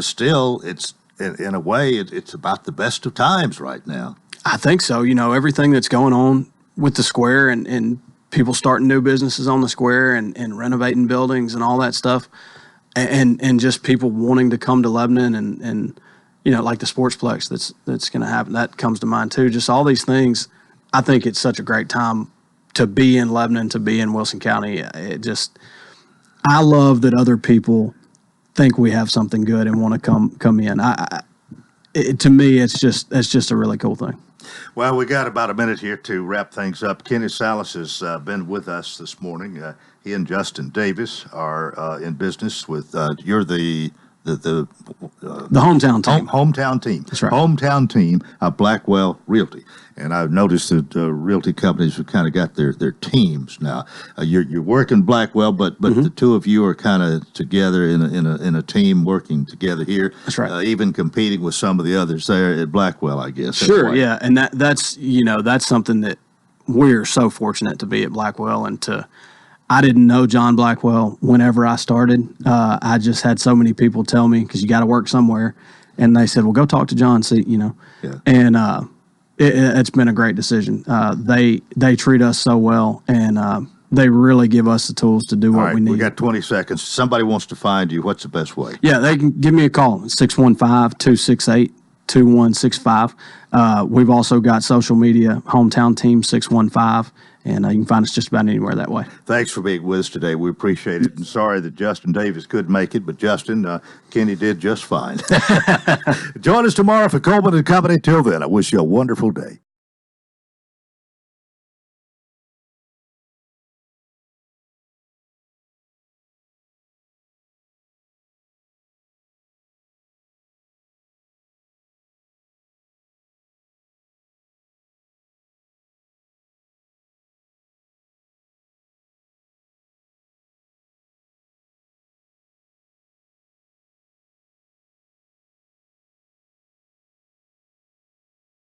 [SPEAKER 2] Still, it's in a way, it's about the best of times right now.
[SPEAKER 14] I think so. You know, everything that's going on with the square and people starting new businesses on the square and renovating buildings and all that stuff, and just people wanting to come to Lebanon and you know, like the Sportsplex that's going to happen. That comes to mind too. Just all these things. I think it's such a great time to be in Lebanon, to be in Wilson County. I love that other people think we have something good and want to come in. To me, it's just a really cool thing.
[SPEAKER 2] Well, we got about a minute here to wrap things up. Kenny Salas has been with us this morning. He and Justin Davis are in business with. You're the
[SPEAKER 14] hometown team.
[SPEAKER 2] Hometown team.
[SPEAKER 14] That's right.
[SPEAKER 2] Hometown team of Blackwell Realty. And I've noticed that realty companies have kind of got their teams now. You're working Blackwell, but the two of you are kind of together in a team working together here.
[SPEAKER 14] That's right.
[SPEAKER 2] Even competing with some of the others there at Blackwell, I guess.
[SPEAKER 14] Sure. Yeah, and that's you know, that's something that we're so fortunate to be at Blackwell and to. I didn't know John Blackwell whenever I started. I just had so many people tell me, because you got to work somewhere, and they said, well, go talk to John, see, you know.
[SPEAKER 2] Yeah.
[SPEAKER 14] And it's been a great decision. They treat us so well, and they really give us the tools to do what we need.
[SPEAKER 2] We got 20 seconds. Somebody wants to find you. What's the best way?
[SPEAKER 14] Yeah, they can give me a call, 615-268-2165. We've also got social media, Hometown Team 615. And you can find us just about anywhere that way.
[SPEAKER 2] Thanks for being with us today. We appreciate it. And sorry that Justin Davis couldn't make it, but Justin, Kenny did just fine. Join us tomorrow for Coleman & Company. Till then, I wish you a wonderful day.